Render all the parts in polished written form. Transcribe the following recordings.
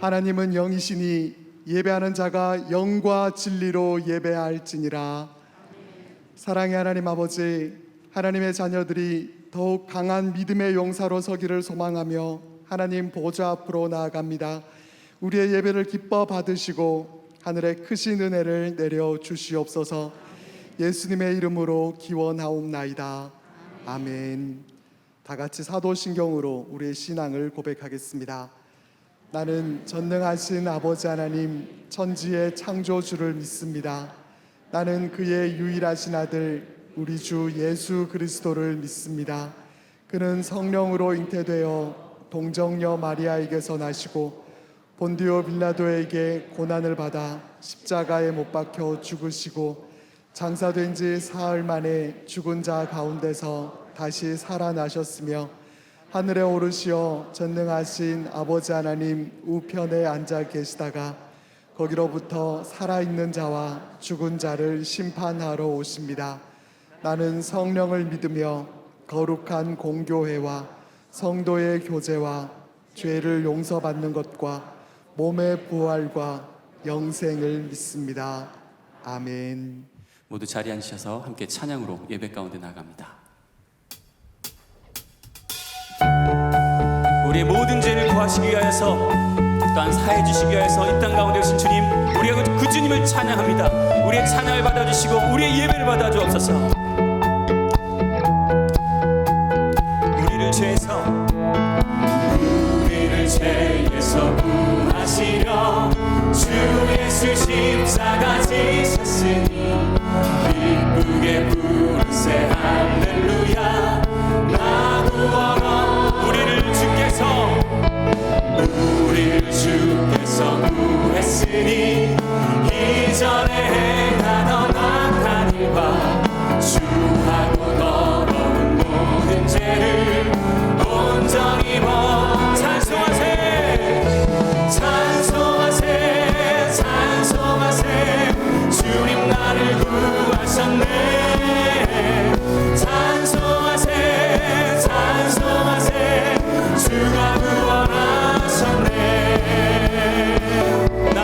하나님은 영이시니 예배하는 자가 영과 진리로 예배할지니라. 사랑의 하나님 아버지, 하나님의 자녀들이 더욱 강한 믿음의 용사로 서기를 소망하며 하나님 보좌 앞으로 나아갑니다. 우리의 예배를 기뻐 받으시고 하늘의 크신 은혜를 내려 주시옵소서. 예수님의 이름으로 기원하옵나이다. 아멘. 다 같이 사도신경으로 우리의 신앙을 고백하겠습니다. 나는 전능하신 아버지 하나님 천지의 창조주를 믿습니다. 나는 그의 유일하신 아들 우리 주 예수 그리스도를 믿습니다. 그는 성령으로 잉태되어 동정녀 마리아에게서 나시고 본디오 빌라도에게 고난을 받아 십자가에 못 박혀 죽으시고 장사된 지 사흘 만에 죽은 자 가운데서 다시 살아나셨으며 하늘에 오르시어 전능하신 아버지 하나님 우편에 앉아 계시다가 거기로부터 살아있는 자와 죽은 자를 심판하러 오십니다. 나는 성령을 믿으며 거룩한 공교회와 성도의 교제와 죄를 용서받는 것과 몸의 부활과 영생을 믿습니다. 아멘. 모두 자리에 앉으셔서 함께 찬양으로 예배 가운데 나아갑니다. 우리의 모든 죄를 구하시기 위하여서 또한 사해 주시기 위하여서 이 땅 가운데 오신 주님, 우리가 그 주님을 찬양합니다. 우리의 찬양을 받아주시고 우리의 예배를 받아주옵소서. 우리를 죄에서 구하시려 주 예수 십자가 지셨으니 기쁘게 부르세 할렐루야. 나 구원하 우리를 주께서 구했으니 이전에 행하던 악한 일과 주하고 더러운 모든 죄를 온전히 찬송하세 주님 나를 구하셨네. 찬송하세 주가 구원하셨네. 나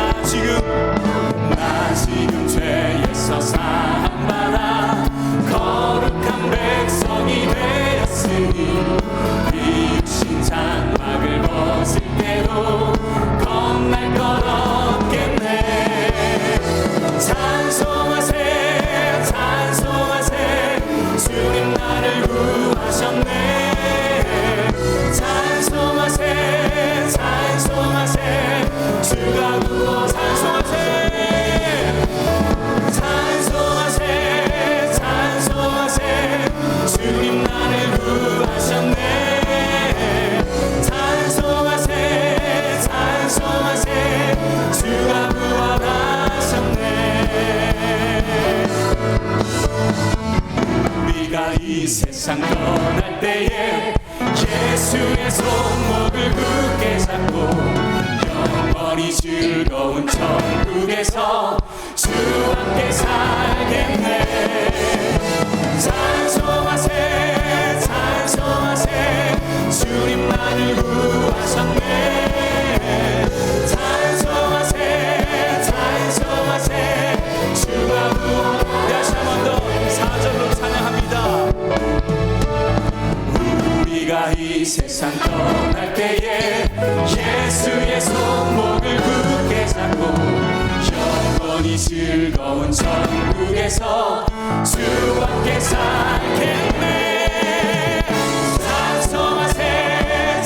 지금 죄에서 사함받아 거룩한 백성이 되었으니 비으신 장막을 벗을 때도 겁날 것 없겠네. 찬송하세 주님 나를 구하셨네. 찬송하세 주가 구원 찬송하세 주님 나를 구하셨네. 찬송하세 주가 구원하셨네. 우리가 이 세상 떠날 때에 예수의 손목을 굳게 잡고 영원히 즐거운 천국에서 주와 함께 살겠네. 찬송하세 주님 나를 구하셨네. 찬송하세 주가 구원. 다시 한 번 더 4절로 찬양합니다. 우리가 이 세상 떠날 때에 예수의 손목을 굳게 잡고 영원히 즐거운 천국에서 주와 함께 살겠네.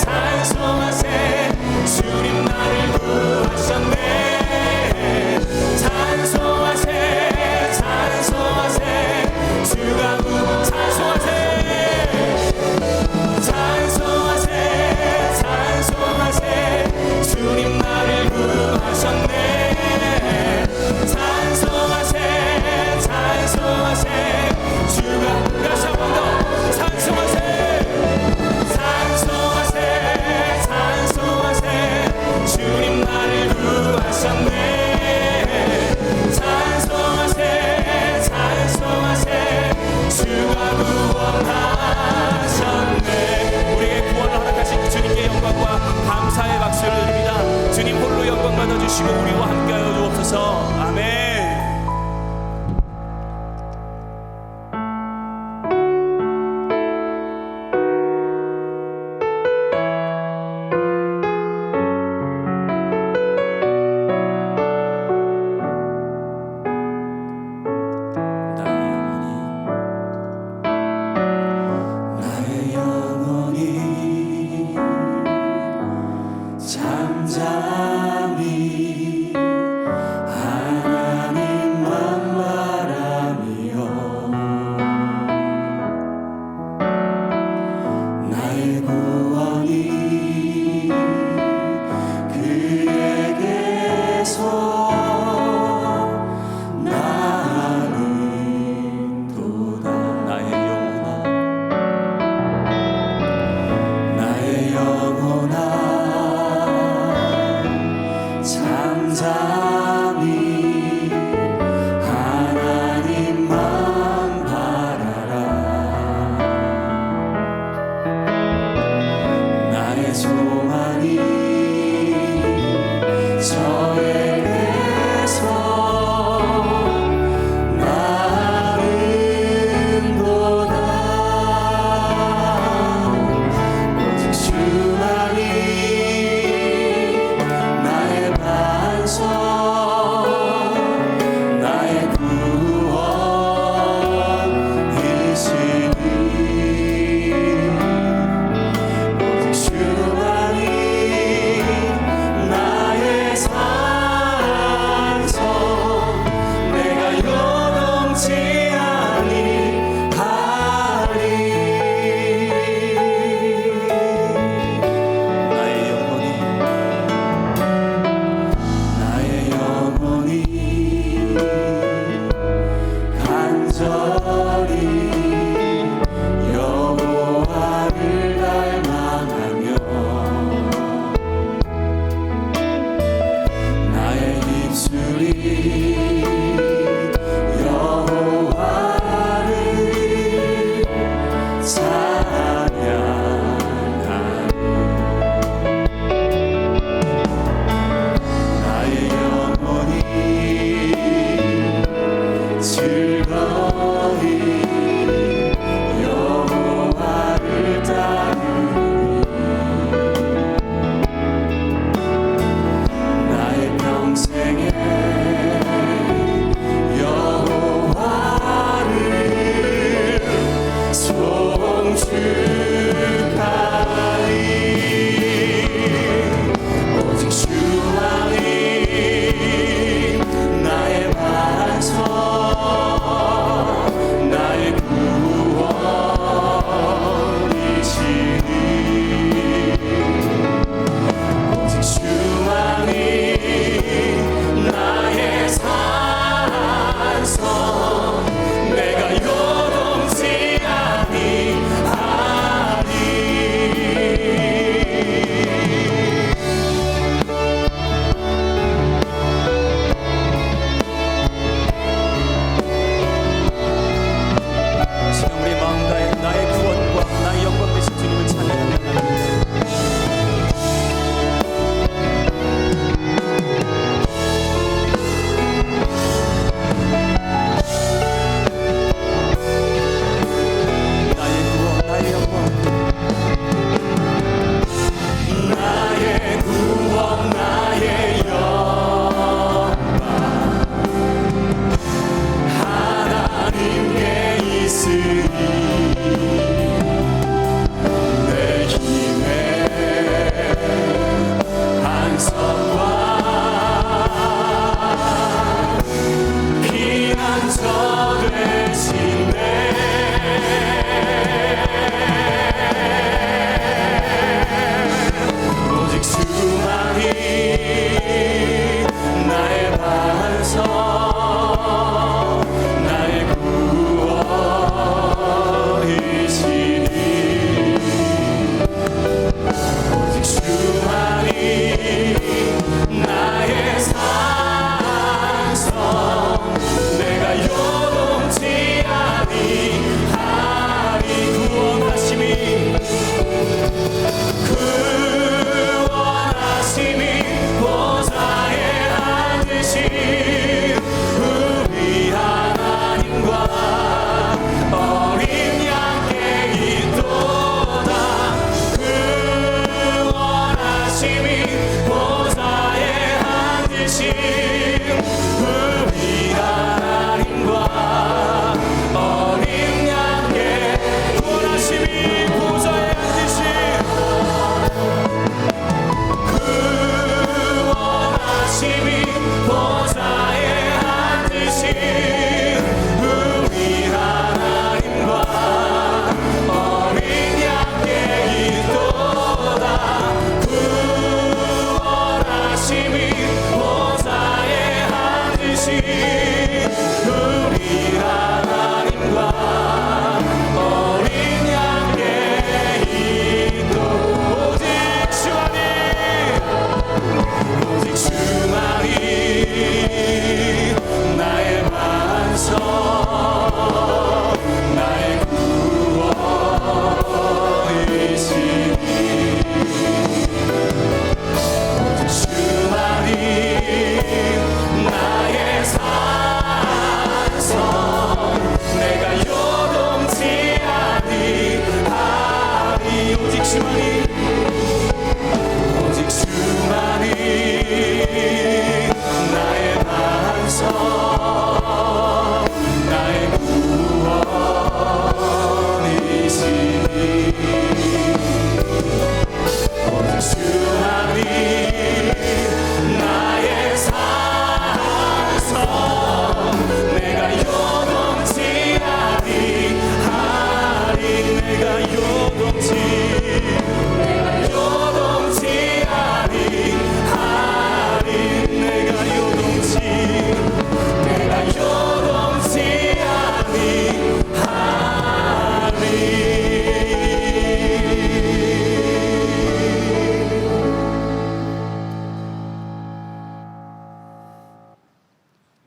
찬송하세 주님 나를 구하셨네. 찬송하세 주가 구원. 찬송하세 주님 나를 구하셨네. 찬송하세 주가 다시 한 번 더 주시고 우리와 함께하여 주옵소서. 아멘. 나의 영혼이 잠잠히 하나님만 바라며 나의 구원이 그에게서 나는도다. 나의 영혼아 잠잠히 하나님만 바라라. 나의 소망이 저에게서 나은도다. 오직 주만이 나의 반석 나의 구원이시니 오직 주만이 나의 삶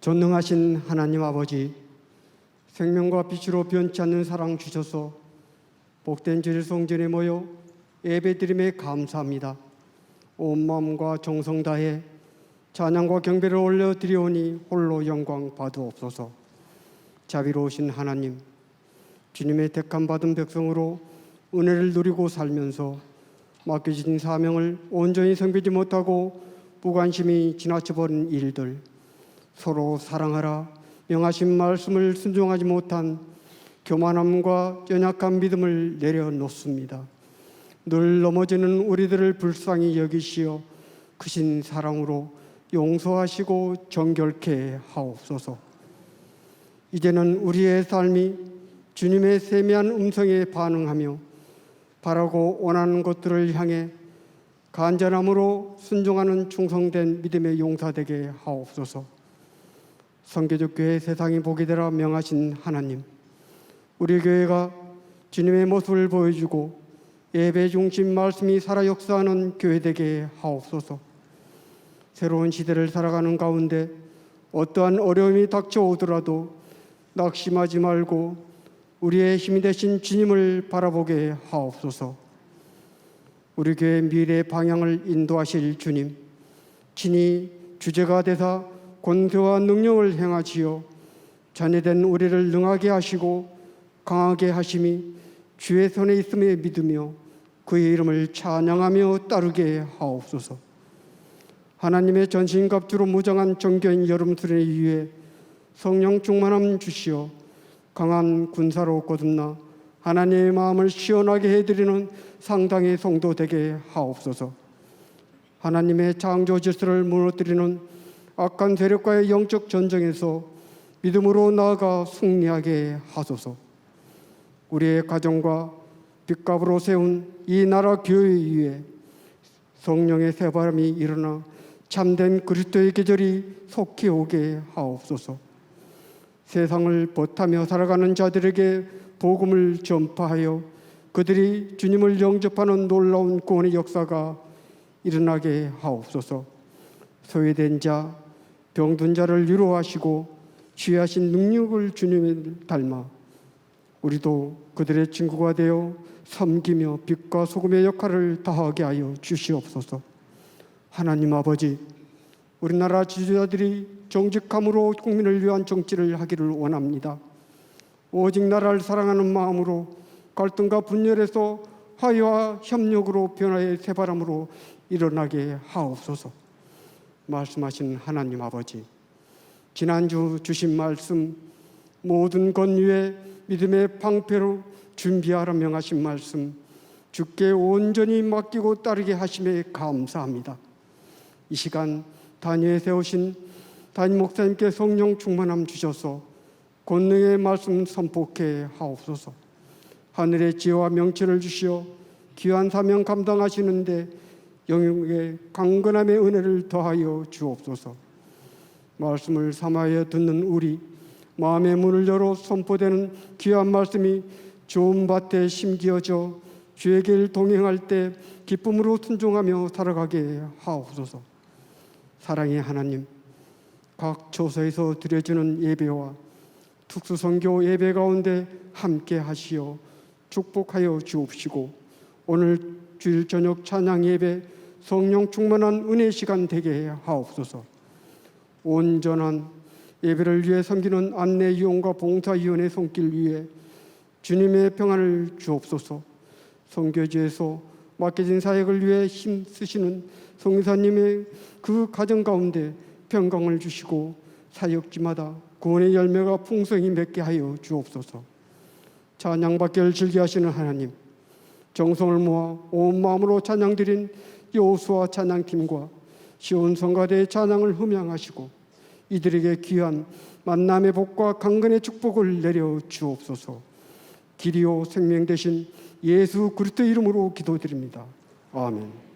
전능하신 하나님 아버지, 생명과 빛으로 변치 않는 사랑 주셔서 복된 주일 성전에 모여 예배드림에 감사합니다. 온 마음과 정성 다해 찬양과 경배를 올려드리오니 홀로 영광 받으옵소서. 자비로우신 하나님, 주님의 택함 받은 백성으로 은혜를 누리고 살면서 맡겨진 사명을 온전히 섬기지 못하고 무관심이 지나쳐버린 일들, 서로 사랑하라 명하신 말씀을 순종하지 못한 교만함과 연약한 믿음을 내려놓습니다. 늘 넘어지는 우리들을 불쌍히 여기시어 크신 사랑으로 용서하시고 정결케 하옵소서. 이제는 우리의 삶이 주님의 세미한 음성에 반응하며 바라고 원하는 것들을 향해 간절함으로 순종하는 충성된 믿음의 용사되게 하옵소서. 선교적 교회 세상이 복이 되라 명하신 하나님, 우리 교회가 주님의 모습을 보여주고 예배 중심 말씀이 살아 역사하는 교회 되게 하옵소서. 새로운 시대를 살아가는 가운데 어떠한 어려움이 닥쳐오더라도 낙심하지 말고 우리의 힘이 되신 주님을 바라보게 하옵소서. 우리 교회 미래의 방향을 인도하실 주님, 친히 주제가 되사 권세와 능력을 행하시어 자녀된 우리를 능하게 하시고 강하게 하심이 주의 손에 있음에 믿으며 그의 이름을 찬양하며 따르게 하옵소서. 하나님의 전신갑주로 무장한 정교인 여름 수련회 위에 성령 충만함 주시어 강한 군사로 거듭나 하나님의 마음을 시원하게 해드리는 상당의 성도 되게 하옵소서. 하나님의 창조 질서를 무너뜨리는 악한 세력과의 영적 전쟁에서 믿음으로 나아가 승리하게 하소서. 우리의 가정과 빚값으로 세운 이 나라 교회 위에 성령의 새바람이 일어나 참된 그리스도의 계절이 속히 오게 하옵소서. 세상을 벗하며 살아가는 자들에게 복음을 전파하여 그들이 주님을 영접하는 놀라운 구원의 역사가 일어나게 하옵소서. 소외된 자, 병든 자를 위로하시고 취하신 능력을 주님을 닮아 우리도 그들의 친구가 되어 섬기며 빛과 소금의 역할을 다하게 하여 주시옵소서. 하나님 아버지, 우리나라 지도자들이 정직함으로 국민을 위한 정치를 하기를 원합니다. 오직 나라를 사랑하는 마음으로 갈등과 분열에서 화해와 협력으로 변화의 새바람으로 일어나게 하옵소서. 말씀하신 하나님 아버지, 지난주 주신 말씀, 모든 것 위에 믿음의 방패로 준비하라 명하신 말씀, 주께 온전히 맡기고 따르게 하심에 감사합니다. 이 시간 단위에 세우신 담임 목사님께 성령 충만함 주셔서 권능의 말씀 선포케 하옵소서. 하늘의 지혜와 명철을 주시어 귀한 사명 감당하시는데 영육의 강건함의 은혜를 더하여 주옵소서. 말씀을 삼하여 듣는 우리 마음의 문을 열어 선포되는 귀한 말씀이 좋은 밭에 심기어져 주의 길 동행할 때 기쁨으로 순종하며 살아가게 하옵소서. 사랑의 하나님, 각 처소에서 드려지는 예배와 특수선교 예배 가운데 함께 하시어 축복하여 주옵시고 오늘 주일 저녁 찬양 예배 성령 충만한 은혜 시간 되게 하옵소서. 온전한 예배를 위해 섬기는 안내위원과 봉사위원의 손길 위에 주님의 평안을 주옵소서. 선교지에서 맡겨진 사역을 위해 힘쓰시는 성교사님의 그 가정 가운데 평강을 주시고 사역지마다 구원의 열매가 풍성히 맺게 하여 주옵소서. 찬양받기를 즐겨하시는 하나님, 정성을 모아 온 마음으로 찬양드린 여호수아 찬양팀과 시온 성가대의 찬양을 흠양하시고 이들에게 귀한 만남의 복과 강건의 축복을 내려 주옵소서. 길이요 생명 되신 예수 그리스도 이름으로 기도드립니다. 아멘.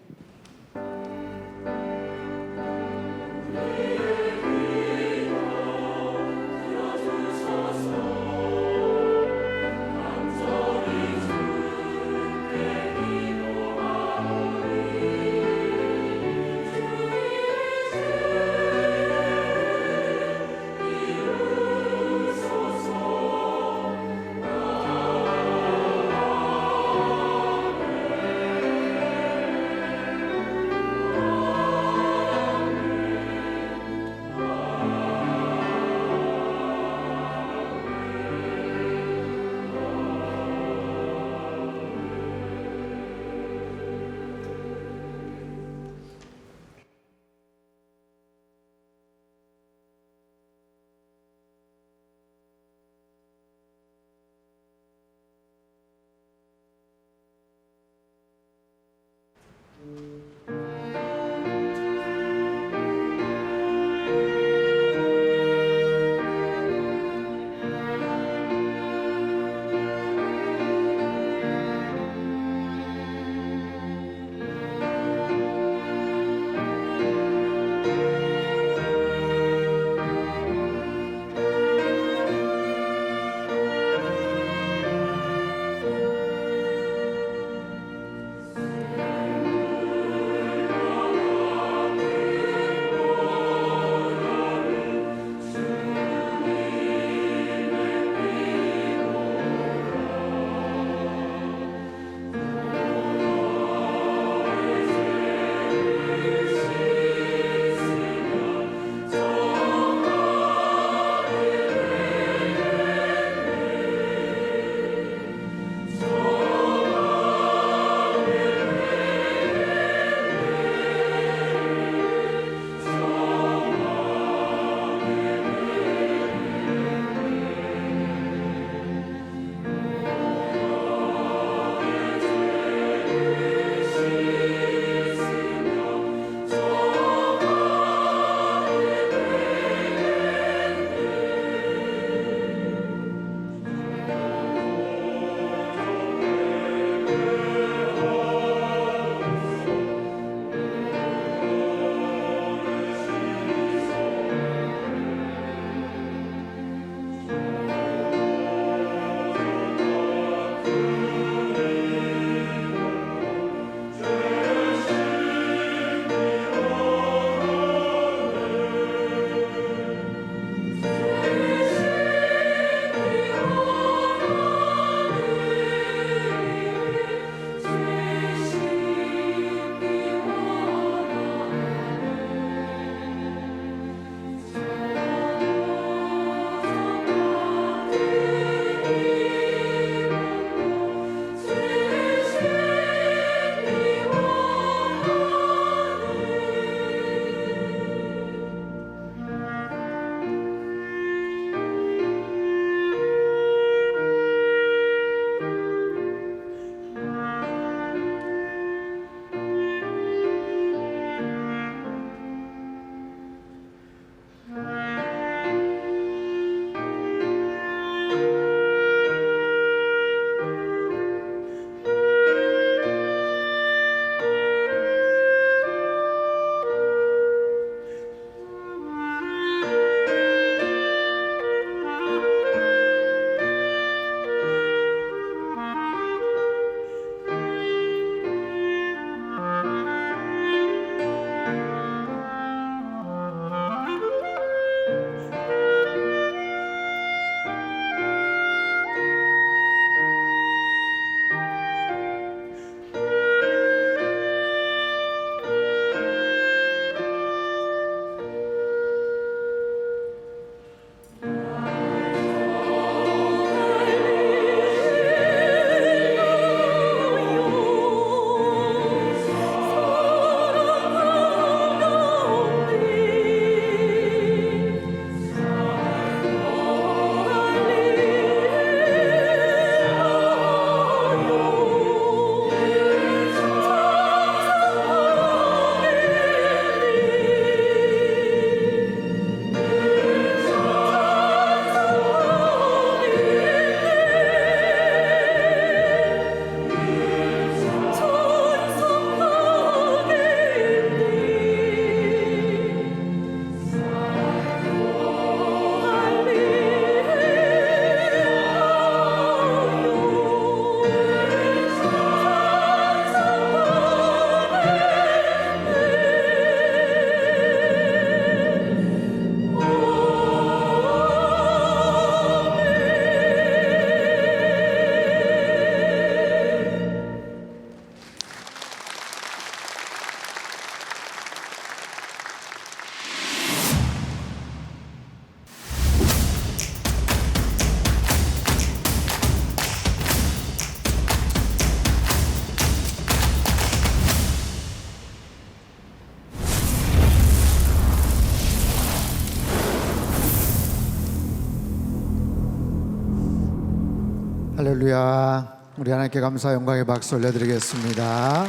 할렐루야. 우리 하나님께 감사 영광의 박수 올려드리겠습니다.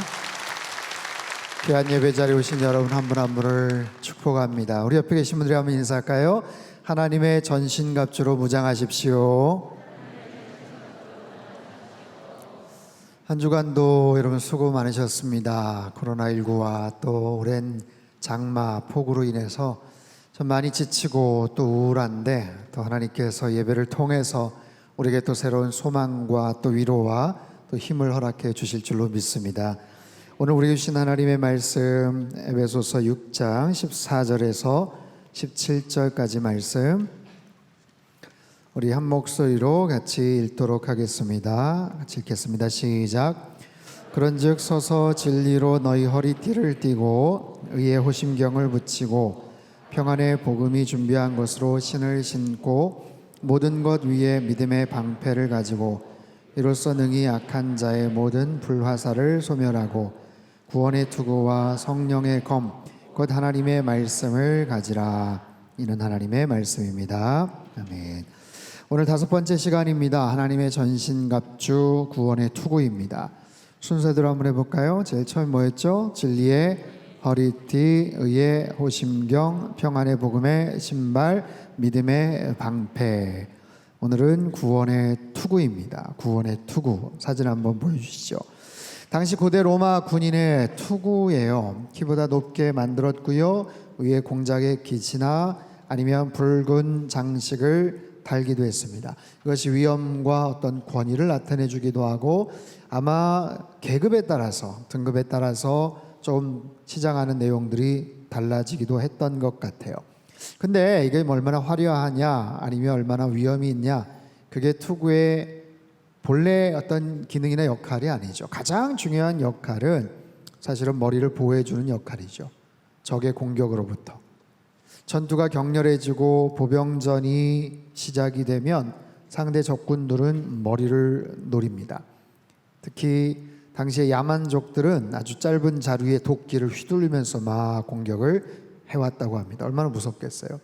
귀한 예배 자리에 오신 여러분 한 분 한 분을 축복합니다. 우리 옆에 계신 분들이 한번 인사할까요? 하나님의 전신갑주로 무장하십시오. 한 주간도 여러분 수고 많으셨습니다. 코로나19와 또 오랜 장마 폭우로 인해서 좀 많이 지치고 또 우울한데, 또 하나님께서 예배를 통해서 우리에게 또 새로운 소망과 또 위로와 또 힘을 허락해 주실 줄로 믿습니다. 오늘 우리에게 주신 하나님의 말씀, 에베소서 6장 14절에서 17절까지 말씀, 우리 한 목소리로 같이 읽도록 하겠습니다. 같이 읽겠습니다. 시작. 그런즉 서서 진리로 너희 허리띠를 띠고 의의 호심경을 붙이고 평안의 복음이 준비한 것으로 신을 신고 모든 것 위에 믿음의 방패를 가지고 이로써 능히 악한 자의 모든 불화살을 소멸하고 구원의 투구와 성령의 검 곧 하나님의 말씀을 가지라. 이는 하나님의 말씀입니다. 아멘. 오늘 5번째 시간입니다. 하나님의 전신갑주 구원의 투구입니다. 순서대로 한번 해볼까요? 제일 처음 뭐였죠? 진리의 허리띠, 의의 호심경, 평안의 복음의 신발, 믿음의 방패. 오늘은 구원의 투구입니다. 구원의 투구. 사진 한번 보여주시죠. 당시 고대 로마 군인의 투구예요. 키보다 높게 만들었고요. 위에 공작의 기치나 아니면 붉은 장식을 달기도 했습니다. 이것이 위엄과 어떤 권위를 나타내 주기도 하고, 아마 계급에 따라서, 등급에 따라서 좀 치장하는 내용들이 달라지기도 했던 것 같아요. 근데 이게 얼마나 화려하냐, 아니면 얼마나 위엄이 있냐, 그게 투구의 본래 어떤 기능이나 역할이 아니죠. 가장 중요한 역할은 사실은 머리를 보호해주는 역할이죠. 적의 공격으로부터. 전투가 격렬해지고 보병전이 시작이 되면 상대 적군들은 머리를 노립니다. 특히 당시의 야만족들은 아주 짧은 자루에 도끼를 휘둘리면서 막 공격을 해왔다고 합니다. 얼마나 무섭겠어요.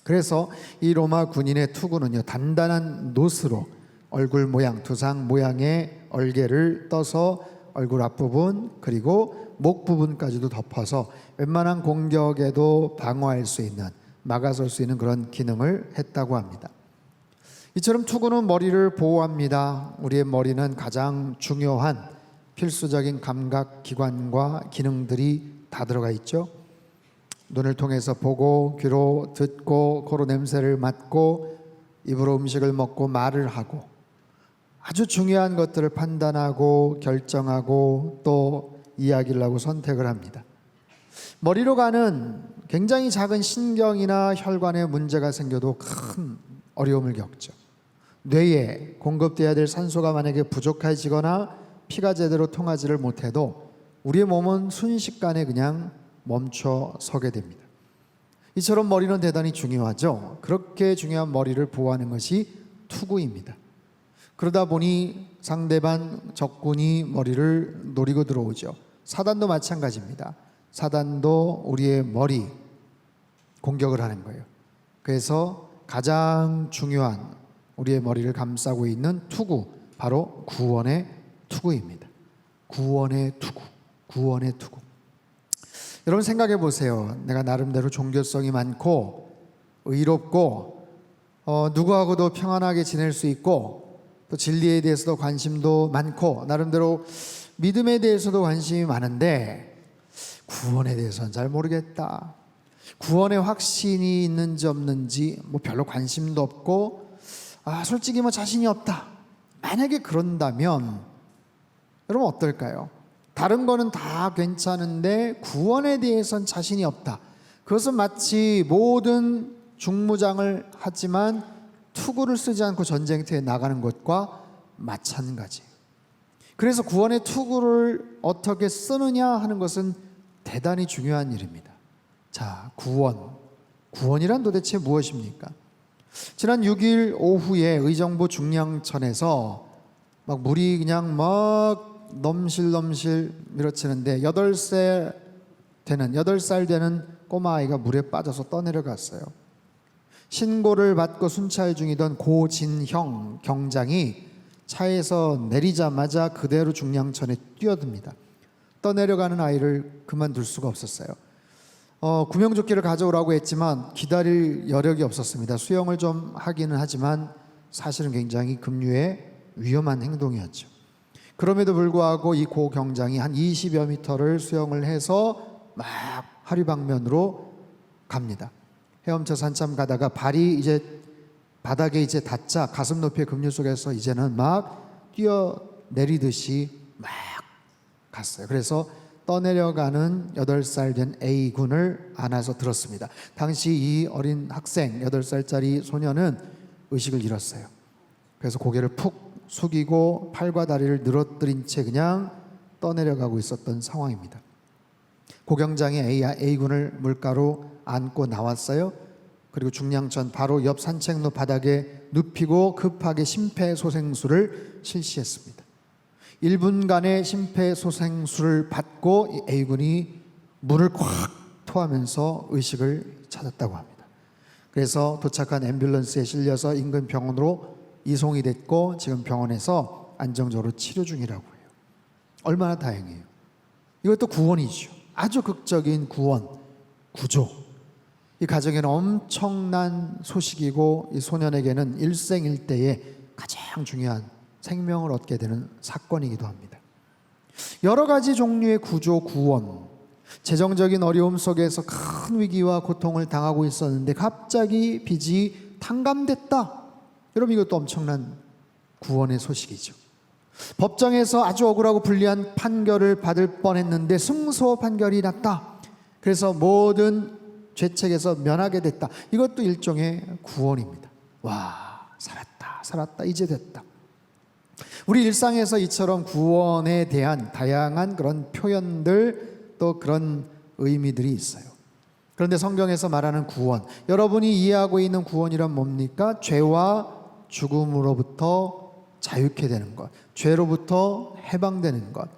그래서 이 로마 군인의 투구는요, 단단한 노스로 얼굴 모양, 두상 모양의 얼개를 떠서 얼굴 앞부분 그리고 목 부분까지도 덮어서 웬만한 공격에도 방어할 수 있는, 막아설 수 있는 그런 기능을 했다고 합니다. 이처럼 투구는 머리를 보호합니다. 우리의 머리는 가장 중요한 필수적인 감각 기관과 기능들이 다 들어가 있죠. 눈을 통해서 보고, 귀로 듣고, 코로 냄새를 맡고, 입으로 음식을 먹고, 말을 하고, 아주 중요한 것들을 판단하고 결정하고 또 이야기를 하고 선택을 합니다. 머리로 가는 굉장히 작은 신경이나 혈관에 문제가 생겨도 큰 어려움을 겪죠. 뇌에 공급돼야 될 산소가 만약에 부족해지거나 피가 제대로 통하지를 못해도 우리의 몸은 순식간에 그냥 멈춰 서게 됩니다. 이처럼 머리는 대단히 중요하죠. 그렇게 중요한 머리를 보호하는 것이 투구입니다. 그러다 보니 상대방 적군이 머리를 노리고 들어오죠. 사단도 마찬가지입니다. 사단도 우리의 머리 공격을 하는 거예요. 그래서 가장 중요한 우리의 머리를 감싸고 있는 투구, 바로 구원의 투구입니다. 구원의 투구, 구원의 투구. 여러분 생각해 보세요. 내가 나름대로 종교성이 많고 의롭고 누구하고도 평안하게 지낼 수 있고 또 진리에 대해서도 관심도 많고 나름대로 믿음에 대해서도 관심이 많은데 구원에 대해서는 잘 모르겠다. 구원에 확신이 있는지 없는지 뭐 별로 관심도 없고 솔직히 뭐 자신이 없다. 만약에 그런다면 여러분 어떨까요? 다른 거는 다 괜찮은데 구원에 대해서는 자신이 없다. 그것은 마치 모든 중무장을 하지만 투구를 쓰지 않고 전쟁터에 나가는 것과 마찬가지. 그래서 구원의 투구를 어떻게 쓰느냐 하는 것은 대단히 중요한 일입니다. 자, 구원이란 도대체 무엇입니까? 지난 6일 오후에 의정부 중량천에서 막 물이 그냥 막 넘실넘실 밀어치는데 8살 되는 꼬마아이가 물에 빠져서 떠내려갔어요. 신고를 받고 순찰 중이던 고진형 경장이 차에서 내리자마자 그대로 중량천에 뛰어듭니다. 떠내려가는 아이를 그만둘 수가 없었어요. 구명조끼를 가져오라고 했지만 기다릴 여력이 없었습니다. 수영을 좀 하기는 하지만 사실은 굉장히 급류의 위험한 행동이었죠. 그럼에도 불구하고 이 고 경장이 한 20여 미터를 수영을 해서 막 하류방면으로 갑니다. 헤엄쳐서 한참 가다가 발이 이제 바닥에 이제 닿자 가슴 높이의 급류 속에서 이제는 막 뛰어내리듯이 막 갔어요. 그래서 떠내려가는 8살 된 A군을 안아서 들었습니다. 당시 이 어린 학생 8살짜리 소녀는 의식을 잃었어요. 그래서 고개를 푹 숙이고 팔과 다리를 늘어뜨린 채 그냥 떠내려가고 있었던 상황입니다. 고경장이 A군을 물가로 안고 나왔어요. 그리고 중량천 바로 옆 산책로 바닥에 눕히고 급하게 심폐소생술을 실시했습니다. 1분간의 심폐소생술을 받고 A군이 물을 콱 토하면서 의식을 찾았다고 합니다. 그래서 도착한 앰뷸런스에 실려서 인근 병원으로 이송이 됐고 지금 병원에서 안정적으로 치료 중이라고 해요. 얼마나 다행이에요. 이것도 구원이죠. 아주 극적인 구원, 구조. 이 가정에는 엄청난 소식이고 이 소년에게는 일생일대의 가장 중요한 생명을 얻게 되는 사건이기도 합니다. 여러 가지 종류의 구조, 구원, 재정적인 어려움 속에서 큰 위기와 고통을 당하고 있었는데 갑자기 빚이 탕감됐다. 여러분 이것도 엄청난 구원의 소식이죠. 법정에서 아주 억울하고 불리한 판결을 받을 뻔했는데 승소 판결이 났다. 그래서 모든 죄책에서 면하게 됐다. 이것도 일종의 구원입니다. 와, 살았다. 이제 됐다. 우리 일상에서 이처럼 구원에 대한 다양한 그런 표현들 또 그런 의미들이 있어요. 그런데 성경에서 말하는 구원, 여러분이 이해하고 있는 구원이란 뭡니까? 죄와 죽음으로부터 자유케 되는 것, 죄로부터 해방되는 것,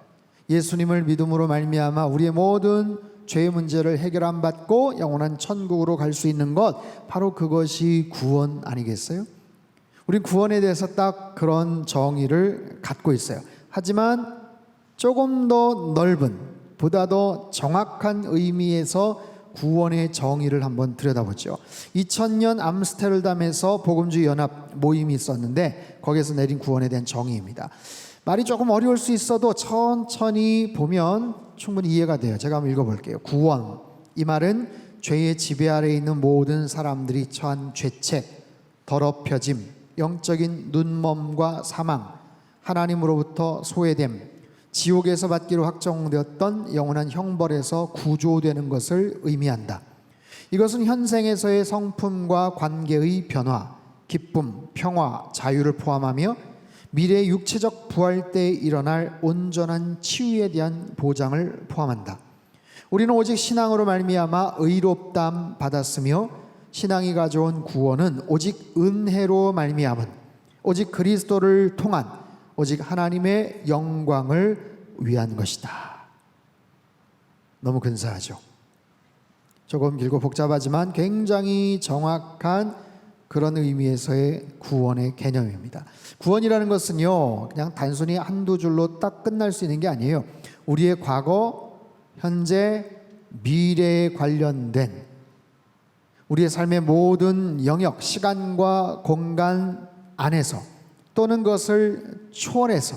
예수님을 믿음으로 말미암아 우리의 모든 죄의 문제를 해결 안 받고 영원한 천국으로 갈 수 있는 것, 바로 그것이 구원 아니겠어요? 우린 구원에 대해서 딱 그런 정의를 갖고 있어요. 하지만 조금 더 넓은, 보다 더 정확한 의미에서 구원의 정의를 한번 들여다보죠. 2000년 암스테르담에서 복음주의 연합 모임이 있었는데 거기에서 내린 구원에 대한 정의입니다. 말이 조금 어려울 수 있어도 천천히 보면 충분히 이해가 돼요. 제가 한번 읽어볼게요. 구원, 이 말은 죄의 지배 아래에 있는 모든 사람들이 처한 죄책, 더럽혀짐, 영적인 눈멈과 사망, 하나님으로부터 소외됨, 지옥에서 받기로 확정되었던 영원한 형벌에서 구조되는 것을 의미한다. 이것은 현생에서의 성품과 관계의 변화, 기쁨, 평화, 자유를 포함하며 미래의 육체적 부활 때 일어날 온전한 치유에 대한 보장을 포함한다. 우리는 오직 신앙으로 말미암아 의롭다함 받았으며 신앙이 가져온 구원은 오직 은혜로 말미암은, 오직 그리스도를 통한, 오직 하나님의 영광을 위한 것이다. 너무 근사하죠. 조금 길고 복잡하지만 굉장히 정확한 그런 의미에서의 구원의 개념입니다. 구원이라는 것은요, 그냥 단순히 한두 줄로 딱 끝날 수 있는 게 아니에요. 우리의 과거, 현재, 미래에 관련된 우리의 삶의 모든 영역, 시간과 공간 안에서 또는 그것을 초월해서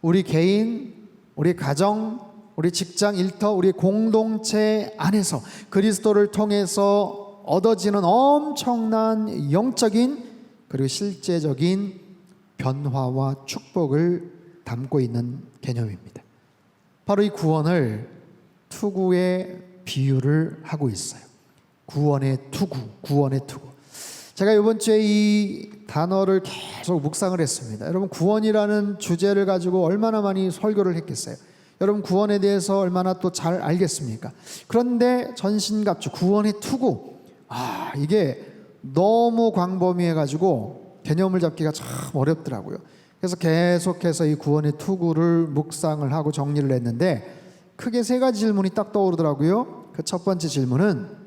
우리 개인, 우리 가정, 우리 직장, 일터, 우리 공동체 안에서 그리스도를 통해서 얻어지는 엄청난 영적인 그리고 실제적인 변화와 축복을 담고 있는 개념입니다. 바로 이 구원을 투구의 비유를 하고 있어요. 구원의 투구, 구원의 투구. 제가 이번 주에 이 단어를 계속 묵상을 했습니다. 여러분, 구원이라는 주제를 가지고 얼마나 많이 설교를 했겠어요. 여러분, 구원에 대해서 얼마나 또 잘 알겠습니까? 그런데 전신갑주, 구원의 투구, 이게 너무 광범위해가지고 개념을 잡기가 참 어렵더라고요. 그래서 계속해서 이 구원의 투구를 묵상을 하고 정리를 했는데 크게 세 가지 질문이 딱 떠오르더라고요. 그 첫 번째 질문은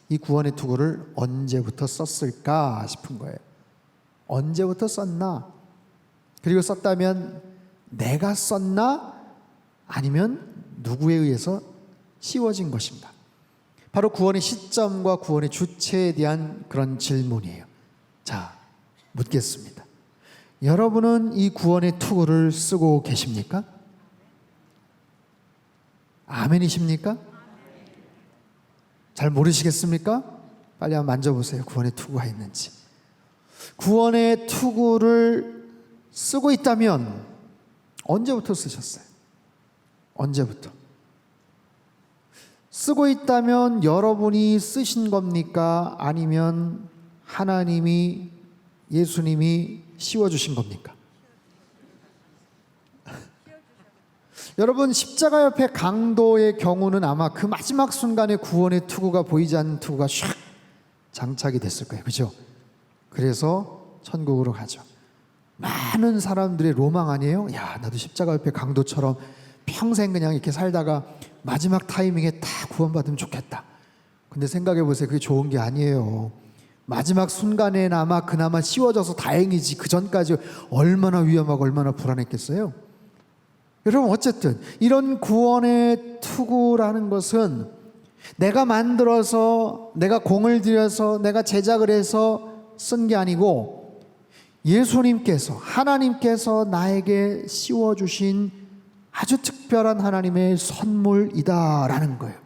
이 구원의 투구를 언제부터 썼을까 싶은 거예요. 언제부터 썼나? 그리고 썼다면 내가 썼나? 아니면 누구에 의해서 씌워진 것인가? 바로 구원의 시점과 구원의 주체에 대한 그런 질문이에요. 자, 묻겠습니다. 여러분은 이 구원의 투구를 쓰고 계십니까? 아멘이십니까? 잘 모르시겠습니까? 빨리 한번 만져보세요. 구원의 투구가 있는지. 구원의 투구를 쓰고 있다면 언제부터 쓰셨어요? 언제부터? 쓰고 있다면 여러분이 쓰신 겁니까? 아니면 하나님이, 예수님이 씌워주신 겁니까? 여러분, 십자가 옆에 강도의 경우는 아마 그 마지막 순간에 구원의 투구가 보이지 않는 투구가 샥 장착이 됐을 거예요. 그죠? 그래서 천국으로 가죠. 많은 사람들의 로망 아니에요? 야, 나도 십자가 옆에 강도처럼 평생 그냥 이렇게 살다가 마지막 타이밍에 다 구원받으면 좋겠다. 근데 생각해 보세요. 그게 좋은 게 아니에요. 마지막 순간에나마 그나마 씌워져서 다행이지, 그 전까지 얼마나 위험하고 얼마나 불안했겠어요. 여러분, 어쨌든 이런 구원의 투구라는 것은 내가 만들어서, 내가 공을 들여서, 내가 제작을 해서 쓴 게 아니고 예수님께서, 하나님께서 나에게 씌워주신 아주 특별한 하나님의 선물이다라는 거예요.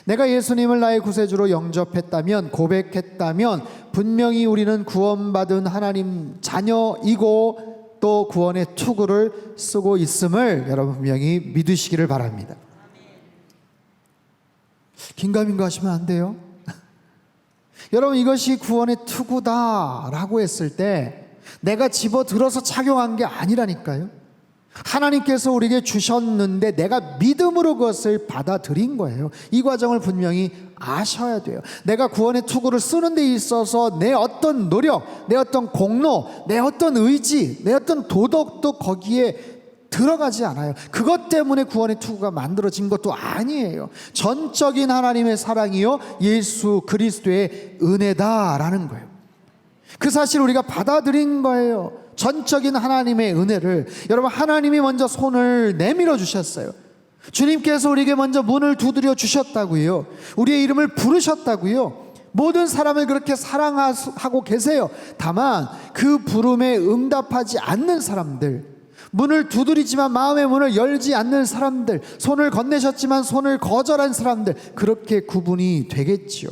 내가 예수님을 나의 구세주로 영접했다면, 고백했다면 분명히 우리는 구원받은 하나님 자녀이고 또 구원의 투구를 쓰고 있음을 여러분 분명히 믿으시기를 바랍니다. 긴가민가 하시면 안 돼요. 여러분, 이것이 구원의 투구다라고 했을 때 내가 집어들어서 착용한 게 아니라니까요. 하나님께서 우리에게 주셨는데 내가 믿음으로 그것을 받아들인 거예요. 이 과정을 분명히 아셔야 돼요. 내가 구원의 투구를 쓰는 데 있어서 내 어떤 노력, 내 어떤 공로, 내 어떤 의지, 내 어떤 도덕도 거기에 들어가지 않아요. 그것 때문에 구원의 투구가 만들어진 것도 아니에요. 전적인 하나님의 사랑이요 예수 그리스도의 은혜다라는 거예요. 그 사실을 우리가 받아들인 거예요. 전적인 하나님의 은혜를. 여러분, 하나님이 먼저 손을 내밀어 주셨어요. 주님께서 우리에게 먼저 문을 두드려 주셨다고요. 우리의 이름을 부르셨다고요. 모든 사람을 그렇게 사랑하고 계세요. 다만 그 부름에 응답하지 않는 사람들, 문을 두드리지만 마음의 문을 열지 않는 사람들, 손을 건네셨지만 손을 거절한 사람들, 그렇게 구분이 되겠지요.